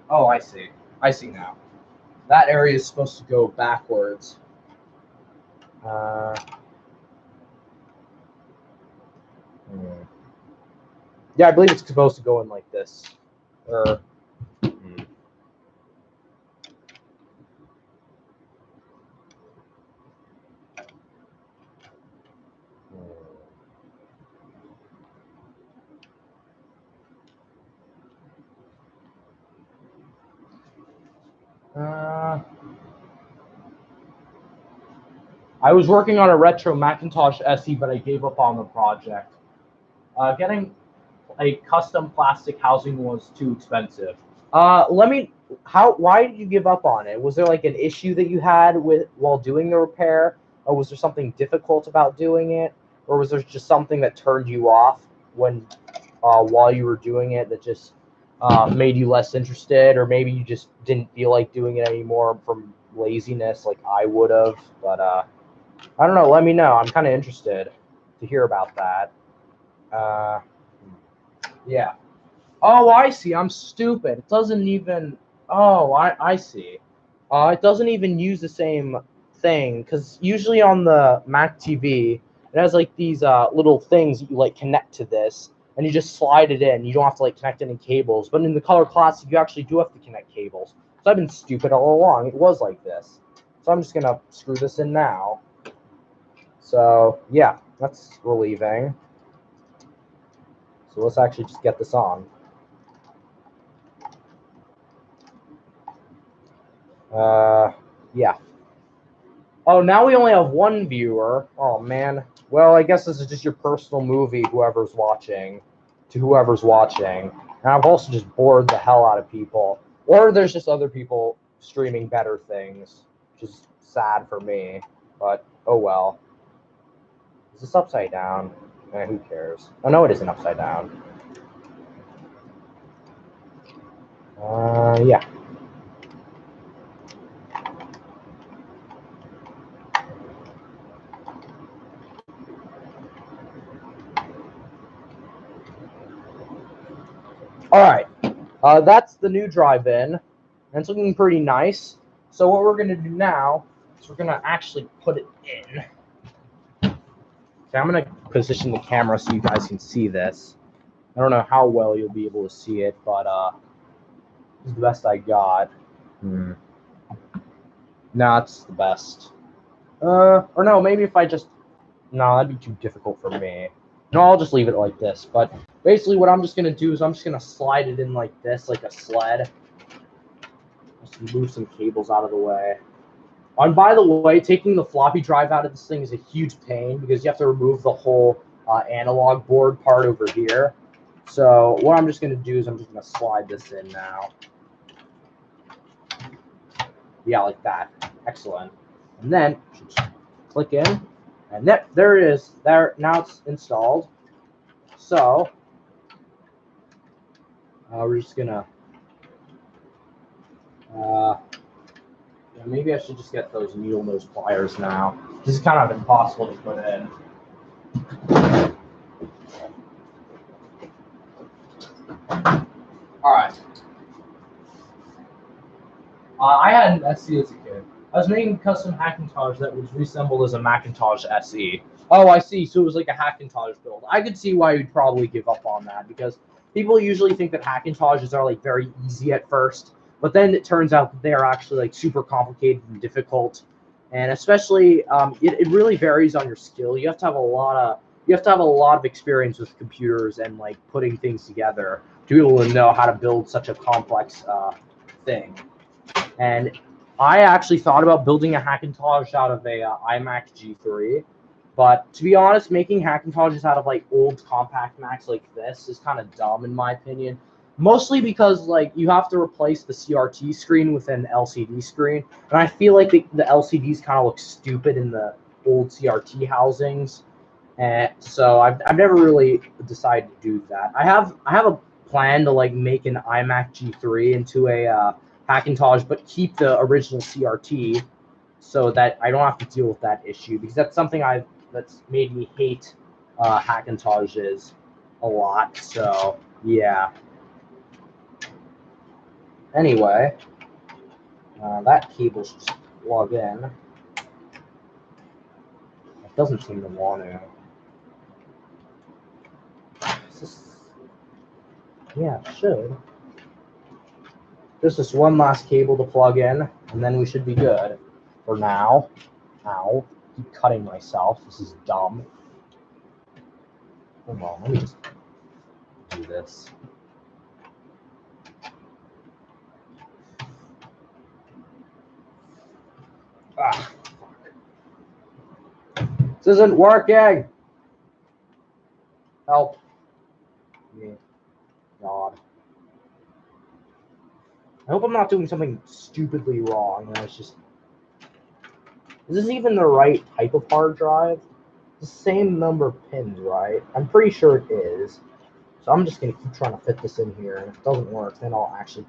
Oh, I see. I see now. That area is supposed to go backwards. Yeah, I believe it's supposed to go in like this. I was working on a retro Macintosh SE, but I gave up on the project. Getting a custom plastic housing was too expensive. Why did you give up on it? Was there like an issue that you had with while doing the repair, or was there something difficult about doing it, or was there just something that turned you off when while you were doing it that just made you less interested, or maybe you just didn't feel like doing it anymore from laziness, like I would have. But I don't know. Let me know. I'm kind of interested to hear about that. Uh, yeah. Oh, I see. I'm stupid. It doesn't even. Oh, I see. It doesn't even use the same thing because usually on the Mac TV, it has like these little things that you like connect to this, and you just slide it in. You don't have to like connect any cables. But in the Color Classic, you actually do have to connect cables. So I've been stupid all along. It was like this. So I'm just gonna screw this in now. So yeah, that's relieving. So let's actually just get this on. Yeah. Oh, now we only have one viewer. Oh, man. Well, I guess this is just your personal movie, whoever's watching, to whoever's watching. And I've also just bored the hell out of people. Or there's just other people streaming better things, which is sad for me. But, oh well. Is this upside down? Who cares? Oh, no, it isn't upside down. Yeah. All right. That's the new drive-in, and it's looking pretty nice. So what we're going to do now is we're going to actually put it in. Okay, I'm going to position the camera so you guys can see this. I don't know how well you'll be able to see it, but this is the best I got. No, it's the best. Or no, maybe if I just... No, that'd be too difficult for me. No, I'll just leave it like this. But basically what I'm just going to do is I'm just going to slide it in like this, like a sled. Just move some cables out of the way. And by the way, taking the floppy drive out of this thing is a huge pain because you have to remove the whole analog board part over here. So what I'm just going to do is I'm just going to slide this in now. Yeah, like that. Excellent. And then just click in, and there it is. There, now it's installed. So we're just gonna. Yeah, maybe I should just get those needle nose pliers now. This is kind of impossible to put in. All right. I had an SE as a kid. I was making a custom Hackintosh that was reassembled as a Macintosh SE. Oh, I see. So it was like a Hackintosh build. I could see why you'd probably give up on that because people usually think that Hackintoshes are like very easy at first, but then it turns out that they are actually like super complicated and difficult. And especially, it really varies on your skill. You have to have a lot of experience with computers and like putting things together to be able to know how to build such a complex thing. And I actually thought about building a Hackintosh out of a iMac G3, but to be honest, making Hackintoshes out of like old compact Macs like this is kind of dumb in my opinion. Mostly because like you have to replace the CRT screen with an LCD screen, and I feel like the LCDs kind of look stupid in the old CRT housings, and so I've never really decided to do that. I have a plan to like make an iMac G3 into a Hackintosh, but keep the original CRT so that I don't have to deal with that issue because that's something that's made me hate Hackintoshes a lot. So yeah. Anyway, that cable should just plug in. It doesn't seem to want to. Yeah, it should. There's just one last cable to plug in, and then we should be good for now. Ow. Keep cutting myself. This is dumb. Hold on, let me just do this. Ah, fuck. This isn't working. Help me, God. I hope I'm not doing something stupidly wrong. And it's just, is this even the right type of hard drive? The same number of pins, right? I'm pretty sure it is. So I'm just gonna keep trying to fit this in here, and if it doesn't work, then I'll actually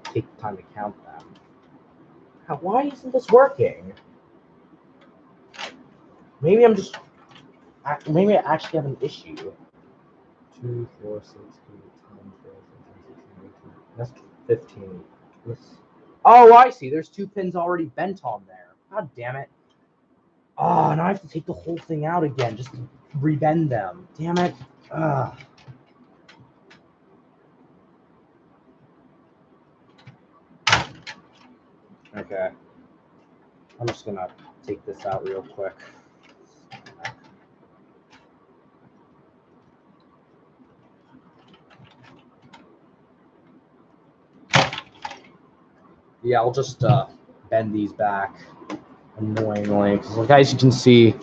take the time to count them. Why isn't this working? Maybe maybe I actually have an issue. 2, 4, 6, 8, 10, 12, 13, 14, 15. That's 15. Oh, I see. There's 2 pins already bent on there. God damn it. Oh, now I have to take the whole thing out again just to rebend them. Damn it. Ugh. Okay. I'm just gonna take this out real quick. Yeah, I'll just bend these back annoyingly, because like, as you can see,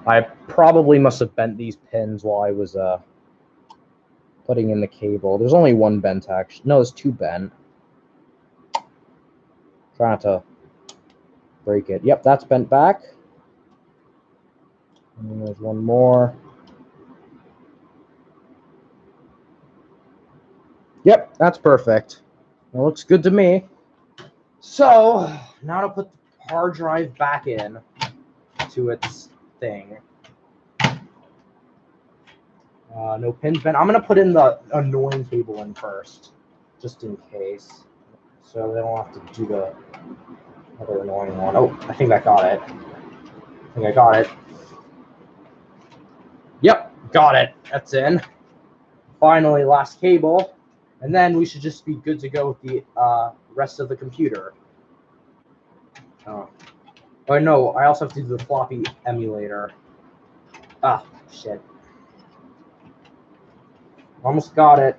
I probably must have bent these pins while I was putting in the cable. There's only 1 bent, actually. No, there's 2 bent. Try not to break it. Yep, that's bent back. And then there's 1 more. Yep, that's perfect. It looks good to me. So, now to put the hard drive back in to its thing. No pins bent. I'm going to put in the annoying cable in first, just in case. So they don't have to do the other annoying one. Oh, I think I got it. Yep, got it. That's in. Finally, last cable. And then we should just be good to go with the rest of the computer. Oh, no, I also have to do the floppy emulator. Ah, shit. Almost got it.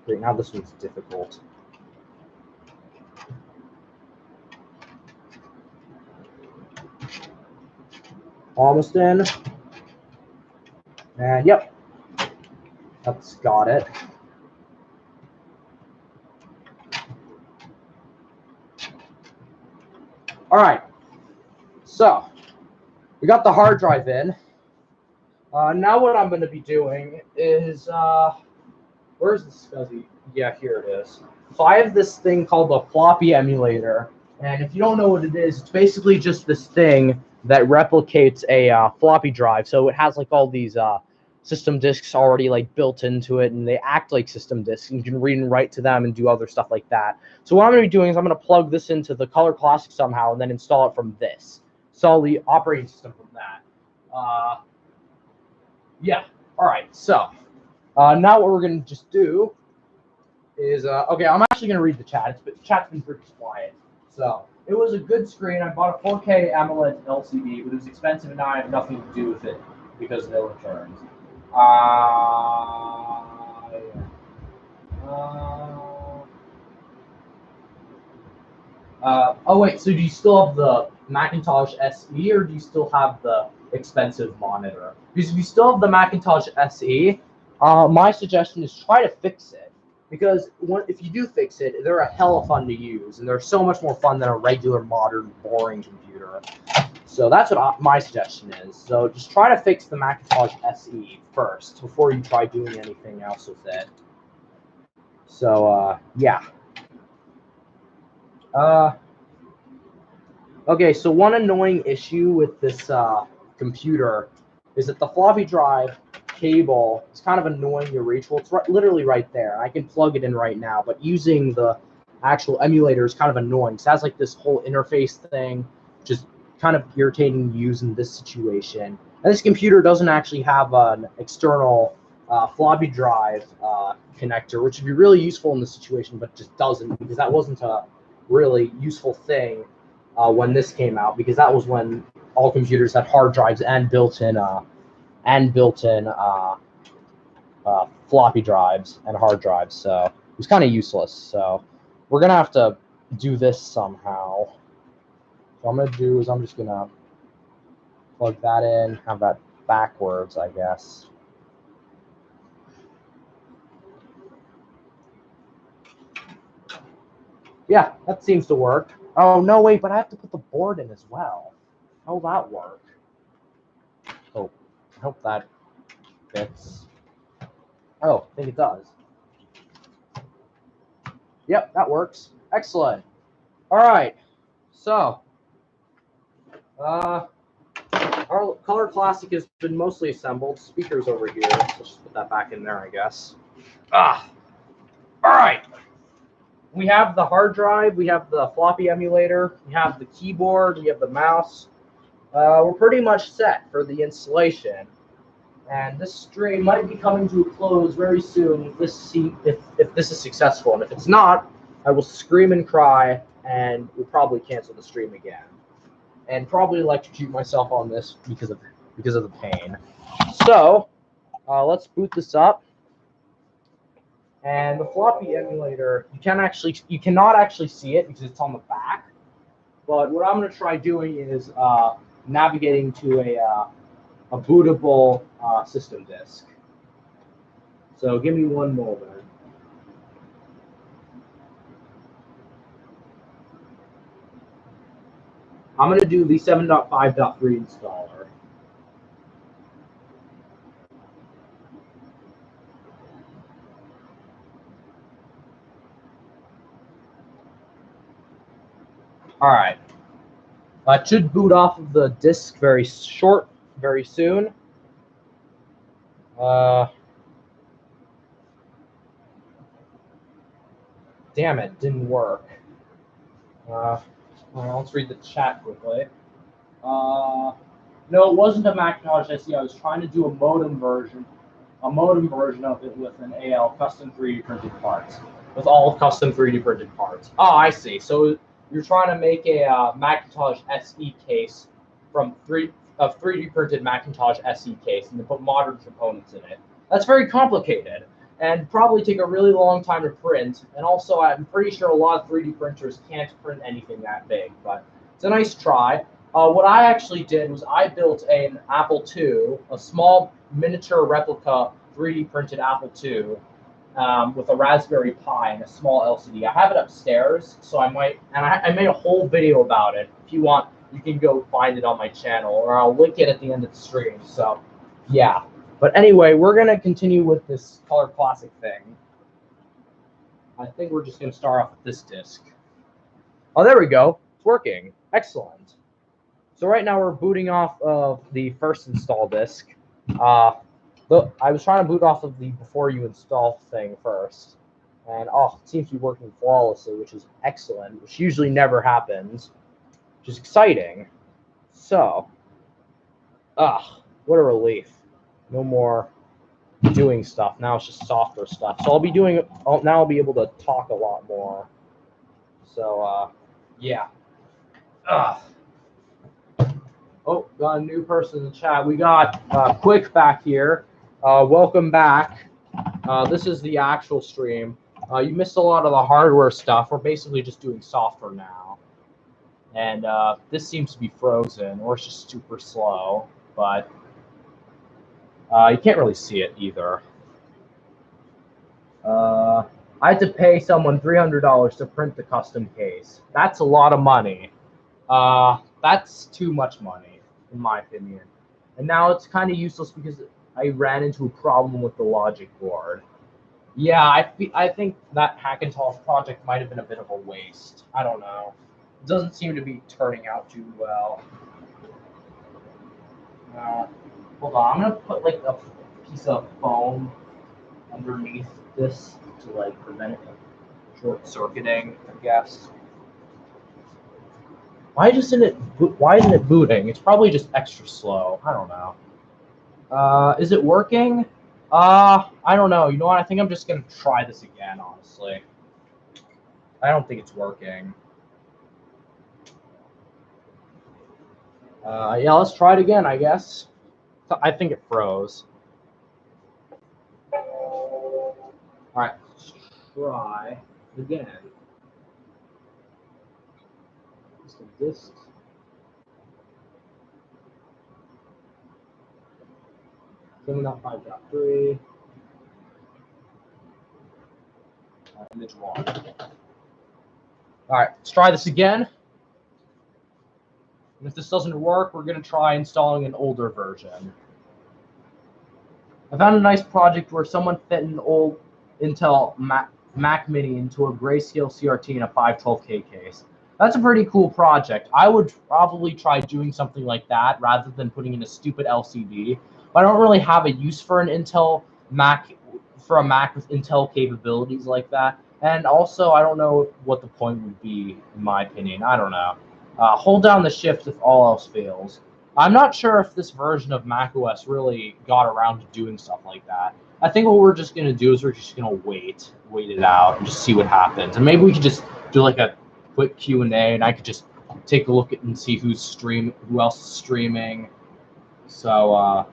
Great, now this one's difficult. Almost in. And yep. That's got it. Alright. So, we got the hard drive in. Now what I'm going to be doing is, where's the SCSI? Yeah, here it is. So I have this thing called the floppy emulator, and if you don't know what it is, it's basically just this thing that replicates a floppy drive. So it has like all these system disks already like built into it, and they act like system disks, and you can read and write to them and do other stuff like that. So what I'm going to be doing is I'm going to plug this into the Color Classic somehow, and then install it from this. Install the operating system from that. Yeah. All right. So now what we're going to just do is, okay, I'm actually going to read the chat. The chat's been pretty quiet. So it was a good screen. I bought a 4K AMOLED LCD, but it was expensive, and now I have nothing to do with it because of no returns. Oh, wait, so do you still have the Macintosh SE, or do you still have the expensive monitor? Because if you still have the Macintosh SE, my suggestion is try to fix it. Because if you do fix it, they're a hell of fun to use, and they're so much more fun than a regular, modern, boring computer. So that's what my suggestion is. So just try to fix the Macintosh SE first before you try doing anything else with it. So, yeah. Okay, so one annoying issue with this computer is that the floppy drive cable is kind of annoying to reach. Well, it's literally right there. I can plug it in right now, but using the actual emulator is kind of annoying. So it has like this whole interface thing, which is kind of irritating to use in this situation. And this computer doesn't actually have an external floppy drive connector, which would be really useful in this situation, but just doesn't, because that wasn't a really useful thing when this came out, because that was when all computers had hard drives and built-in floppy drives and hard drives. So it was kind of useless. So we're gonna have to do this somehow. what I'm going to do is I'm just going to plug that in, have that backwards, I guess. Yeah, that seems to work. Oh, no, wait, but I have to put the board in as well. How will that work? Oh, I hope that fits. Oh, I think it does. Yep, that works. Excellent. All right, so our Color Classic has been mostly assembled. Speakers over here. So let's just put that back in there, I guess. All right. We have the hard drive, we have the floppy emulator, we have the keyboard, we have the mouse. We're pretty much set for the installation. And this stream might be coming to a close very soon if this is successful. And if it's not, I will scream and cry and we'll probably cancel the stream again. And probably electrocute myself on this because of the pain. So let's boot this up. And the floppy emulator, you cannot actually see it because it's on the back. But what I'm going to try doing is navigating to a bootable system disk. So give me one moment. I'm going to do the 7.5.3 installer. All right. It should boot off of the disk very soon. Damn it, didn't work. Let's read the chat quickly. No, it wasn't a Macintosh SE. I was trying to do a modem version of it with an AL custom 3D printed parts, with all custom 3D printed parts. Oh, I see. So you're trying to make a Macintosh SE case from 3D printed Macintosh SE case and then put modern components in it. That's very complicated and probably take a really long time to print. And also, I'm pretty sure a lot of 3D printers can't print anything that big, but it's a nice try. What I actually did was I built an Apple II, a small miniature replica 3D printed Apple II with a Raspberry Pi and a small LCD. I have it upstairs, so I made a whole video about it. If you want, you can go find it on my channel, or I'll link it at the end of the stream. So, yeah. But anyway, we're going to continue with this Color Classic thing. I think we're just going to start off with this disc. Oh, there we go. It's working. Excellent. So right now we're booting off of the first install disk. I was trying to boot off of the before you install thing first. And it seems to be working flawlessly, which is excellent, which usually never happens, which is exciting. So, what a relief. No more doing stuff. Now it's just software stuff. So now I'll be able to talk a lot more. So, yeah. Oh, got a new person in the chat. We got Quick back here. Welcome back. This is the actual stream. You missed a lot of the hardware stuff. We're basically just doing software now. And this seems to be frozen, or it's just super slow. But you can't really see it either. I had to pay someone $300 to print the custom case. That's a lot of money. That's too much money, in my opinion. And now it's kind of useless because I ran into a problem with the logic board. Yeah, I think that Macintosh project might have been a bit of a waste. I don't know. It doesn't seem to be turning out too well. Hold on, I'm gonna put like a piece of foam underneath this to like prevent it from short circuiting, I guess. Why isn't it booting? It's probably just extra slow. I don't know. Is it working? I don't know. You know what? I think I'm just gonna try this again, honestly. I don't think it's working. Yeah, let's try it again, I guess. I think it froze. All right, let's try again. Just a disk. 7.5.3. Image 1. All right, let's try this again. And if this doesn't work, we're going to try installing an older version. I found a nice project where someone fit an old Intel Mac Mini into a grayscale CRT in a 512K case. That's a pretty cool project. I would probably try doing something like that rather than putting in a stupid LCD. But I don't really have a use for an Intel Mac, for a Mac with Intel capabilities like that. And also, I don't know what the point would be, in my opinion. I don't know. Hold down the shift if all else fails. I'm not sure if this version of macOS really got around to doing stuff like that. I think what we're just going to do is we're just going to wait it out and just see what happens. And maybe we could just do like a quick Q&A, and I could just take a look at and see who else is streaming. So,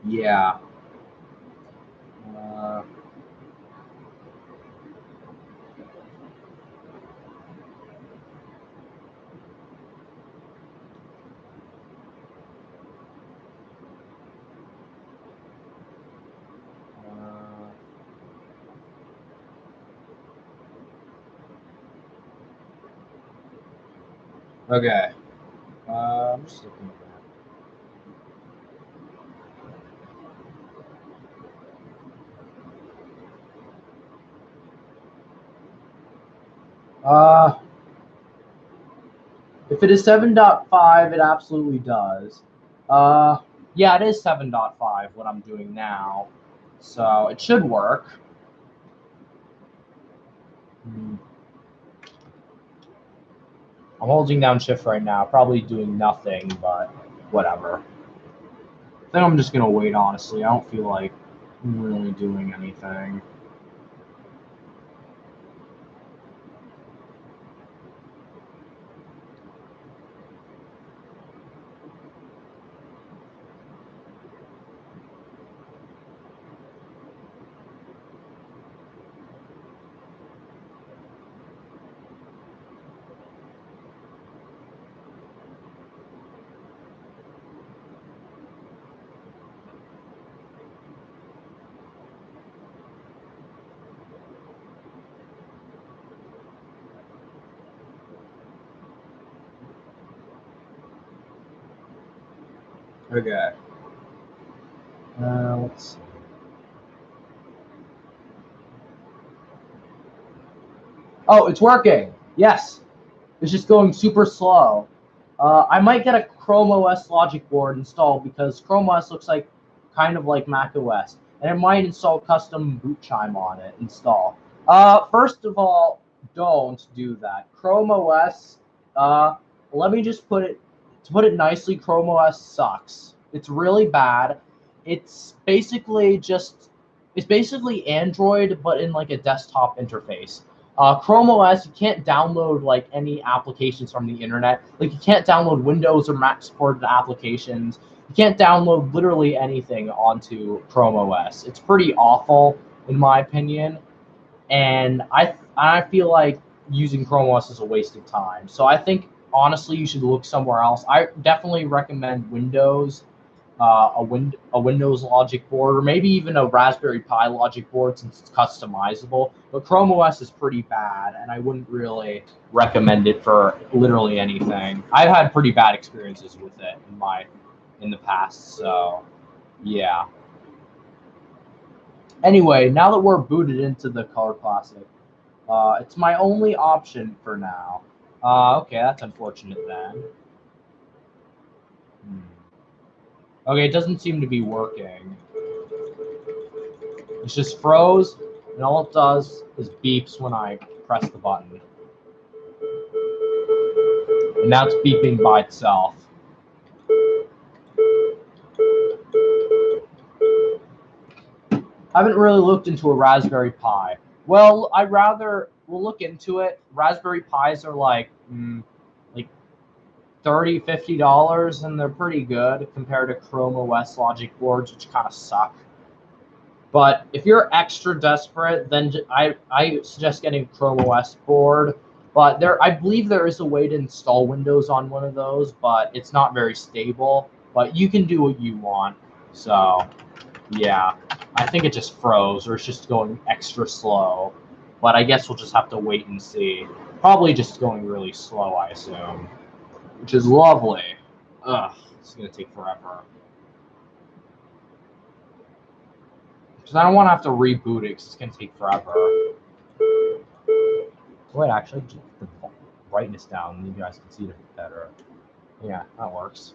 yeah. Okay. I'm just looking at that. If it is 7.5, it absolutely does. Yeah, it is 7.5, what I'm doing now. So it should work. I'm holding down shift right now, probably doing nothing, but whatever. I think I'm just going to wait, honestly. I don't feel like really doing anything. Okay. Let's see. Oh, it's working. Yes. It's just going super slow. I might get a Chrome OS logic board installed because Chrome OS looks like kind of like Mac OS, and it might install custom boot chime on it. Install. First of all, don't do that. Chrome OS. Let me just put it nicely. Chrome OS sucks. It's really bad. It's basically Android, but in like a desktop interface. Chrome OS, you can't download like any applications from the internet. Like you can't download Windows or Mac supported applications. You can't download literally anything onto Chrome OS. It's pretty awful in my opinion, and I feel like using Chrome OS is a waste of time. So I think honestly you should look somewhere else. I definitely recommend Windows. A Windows logic board, or maybe even a Raspberry Pi logic board since it's customizable. But Chrome OS is pretty bad, and I wouldn't really recommend it for literally anything. I've had pretty bad experiences with it in the past, so yeah. Anyway, now that we're booted into the Color Classic, it's my only option for now. Okay, that's unfortunate then. Okay, it doesn't seem to be working. It's just froze, and all it does is beeps when I press the button. And now it's beeping by itself. I haven't really looked into a Raspberry Pi. Well, we'll look into it. Raspberry Pis are like $30, $50, and they're pretty good compared to Chrome OS logic boards, which kind of suck. But if you're extra desperate, then I suggest getting a Chrome OS board. But I believe there is a way to install Windows on one of those, but it's not very stable. But you can do what you want. So, yeah, I think it just froze, or it's just going extra slow. But I guess we'll just have to wait and see. Probably just going really slow, I assume, which is lovely. Ugh, it's gonna take forever. Because I don't want to have to reboot it, because it's gonna take forever. Wait, actually, keep the brightness down, and you guys can see it better. Yeah, that works.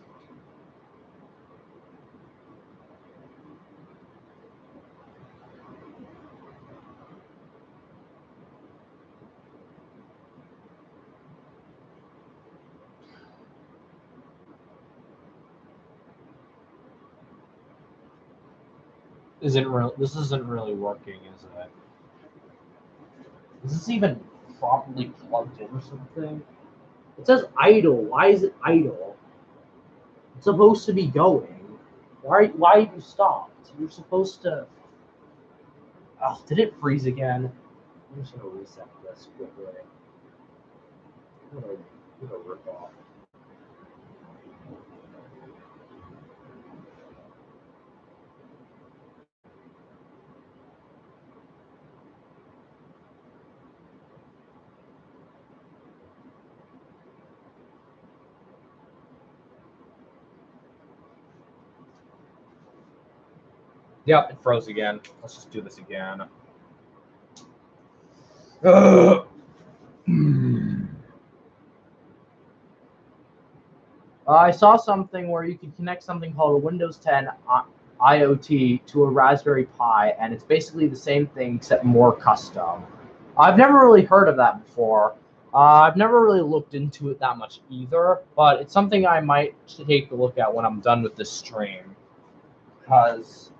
Isn't real? This isn't really working, is it? Is this even properly plugged in or something? It says idle. Why is it idle? It's supposed to be going. Why have you stopped? You're supposed to. Oh, did it freeze again? I'm just gonna reset this quickly. I'm gonna rip off. Yep, it froze again. Let's just do this again. I saw something where you could connect something called a Windows 10 IoT to a Raspberry Pi, and it's basically the same thing except more custom. I've never really heard of that before. I've never really looked into it that much either, but it's something I might take a look at when I'm done with this stream. Because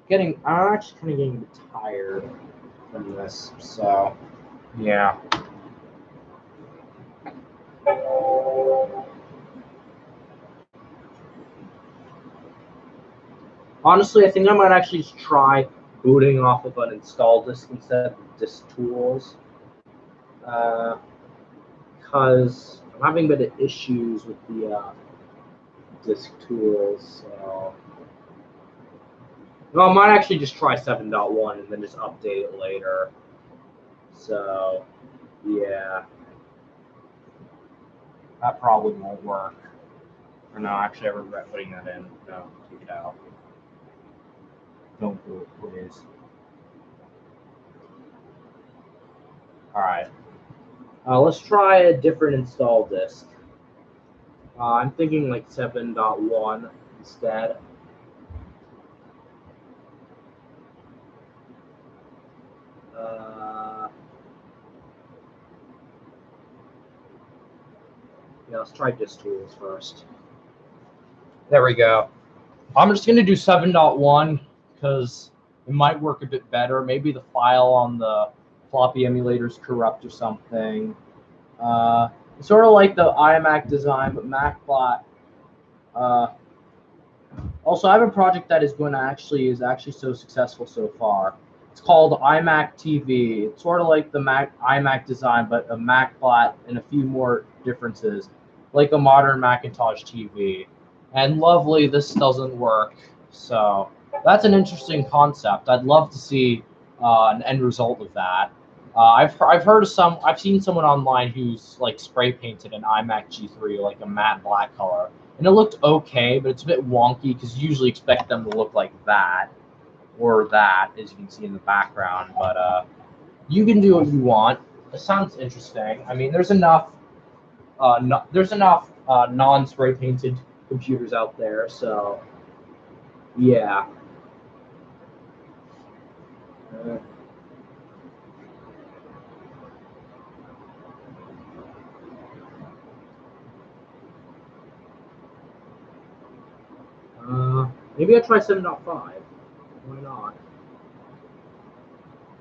I'm actually kind of getting a bit tired from this, so yeah. Honestly, I think I might actually just try booting off of an install disk instead of disk tools. Because I'm having a bit of issues with the disk tools. So, well, I might actually just try 7.1 and then just update it later. So, yeah, that probably won't work. Or no, actually, I regret putting that in. No, take it out. Don't do it, please. All right. Let's try a different install disk. I'm thinking like 7.1 instead. Yeah, let's try disk tools first. There we go. I'm just going to do 7.1 because it might work a bit better. Maybe the file on the floppy emulator is corrupt or something. It's sort of like the iMac design, but MacBot. Also, I have a project that is actually so successful so far. It's called iMac TV. It's sort of like the iMac design, but a MacBot and a few more differences, like a modern Macintosh TV. And lovely, this doesn't work. So that's an interesting concept. I'd love to see an end result of that. I've seen someone online who's like spray painted an iMac G3 like a matte black color, and it looked okay, but it's a bit wonky because you usually expect them to look like that or that, as you can see in the background. But you can do what you want. It sounds interesting. I mean, there's enough non-spray painted computers out there, so yeah. Maybe I try 7.5. Why not?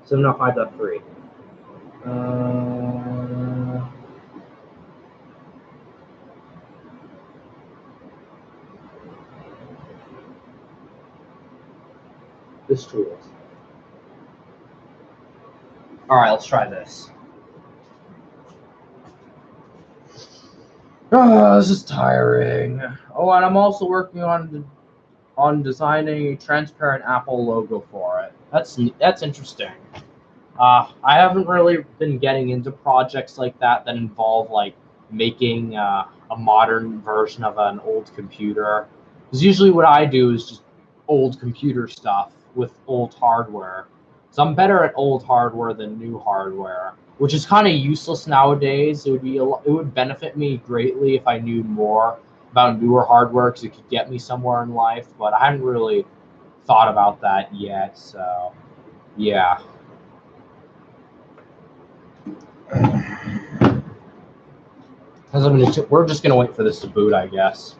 7.5.3. This tools. All right, let's try this. Oh, this is tiring. Oh, and I'm also working on on designing a transparent Apple logo for it. That's interesting. I haven't really been getting into projects like that involve like making a modern version of an old computer. Because usually what I do is just old computer stuff with old hardware. So I'm better at old hardware than new hardware, which is kind of useless nowadays. It would benefit me greatly if I knew more about newer hardware because it could get me somewhere in life. But I haven't really thought about that yet. So yeah. We're just gonna wait for this to boot, I guess.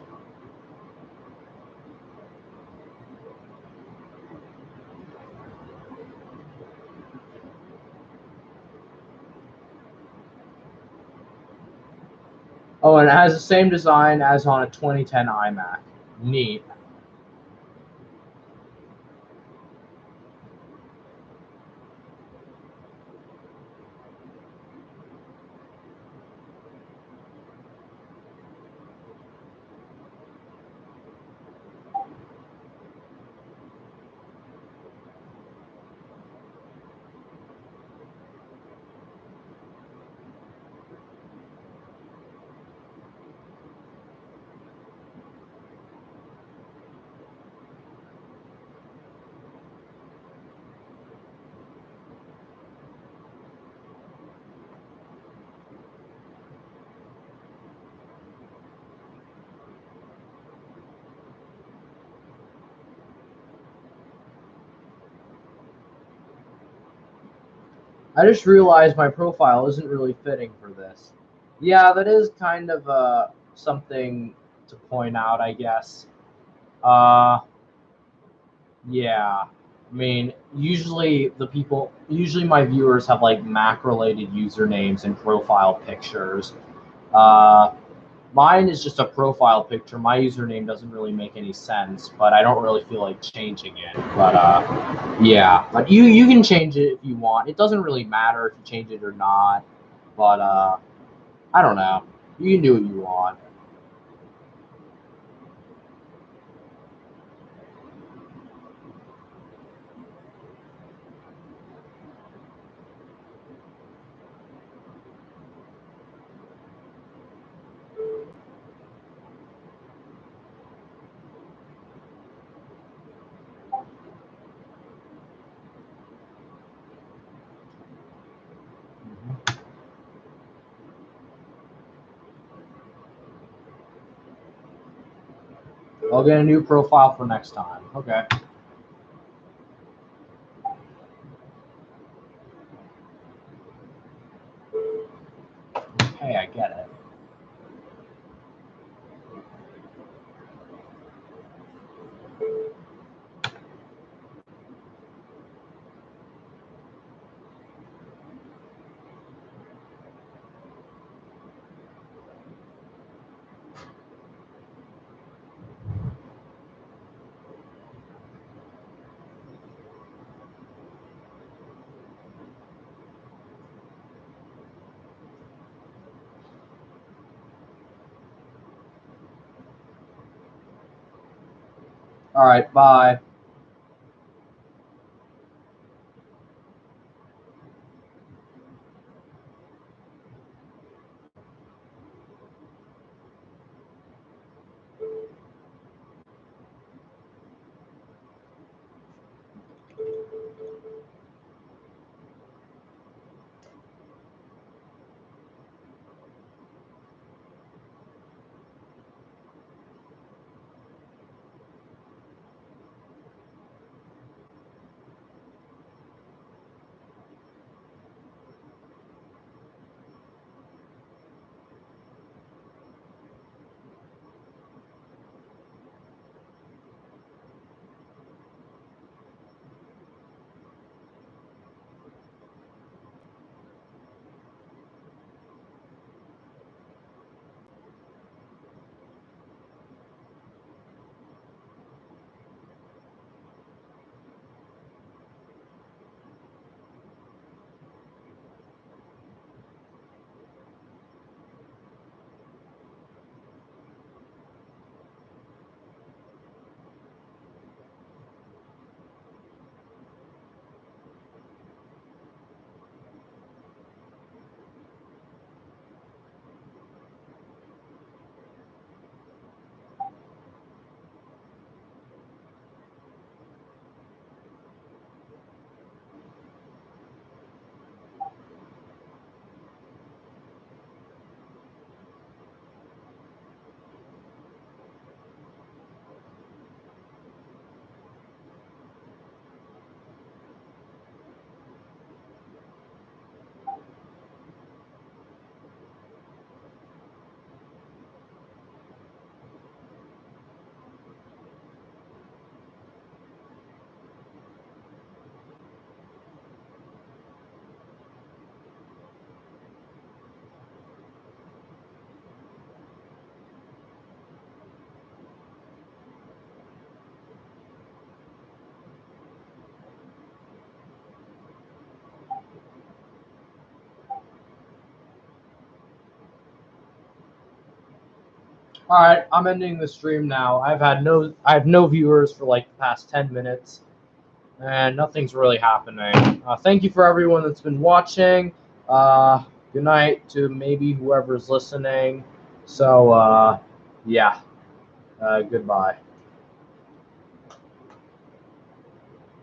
Oh, and it has the same design as on a 2010 iMac. Neat. I just realized my profile isn't really fitting for this. Yeah, that is kind of something to point out, I guess. Uh, yeah. I mean, usually my viewers have like Mac-related usernames and profile pictures. Uh, Mine is just a profile picture. My username doesn't really make any sense, but I don't really feel like changing it. But yeah. But you can change it if you want. It doesn't really matter if you change it or not. But I don't know. You can do what you want. I'll get a new profile for next time. Okay. Hey, I get it. All right. Bye. All right, I'm ending the stream now. I have no viewers for like the past 10 minutes, and nothing's really happening. Thank you for everyone that's been watching. Good night to maybe whoever's listening. So, yeah, goodbye.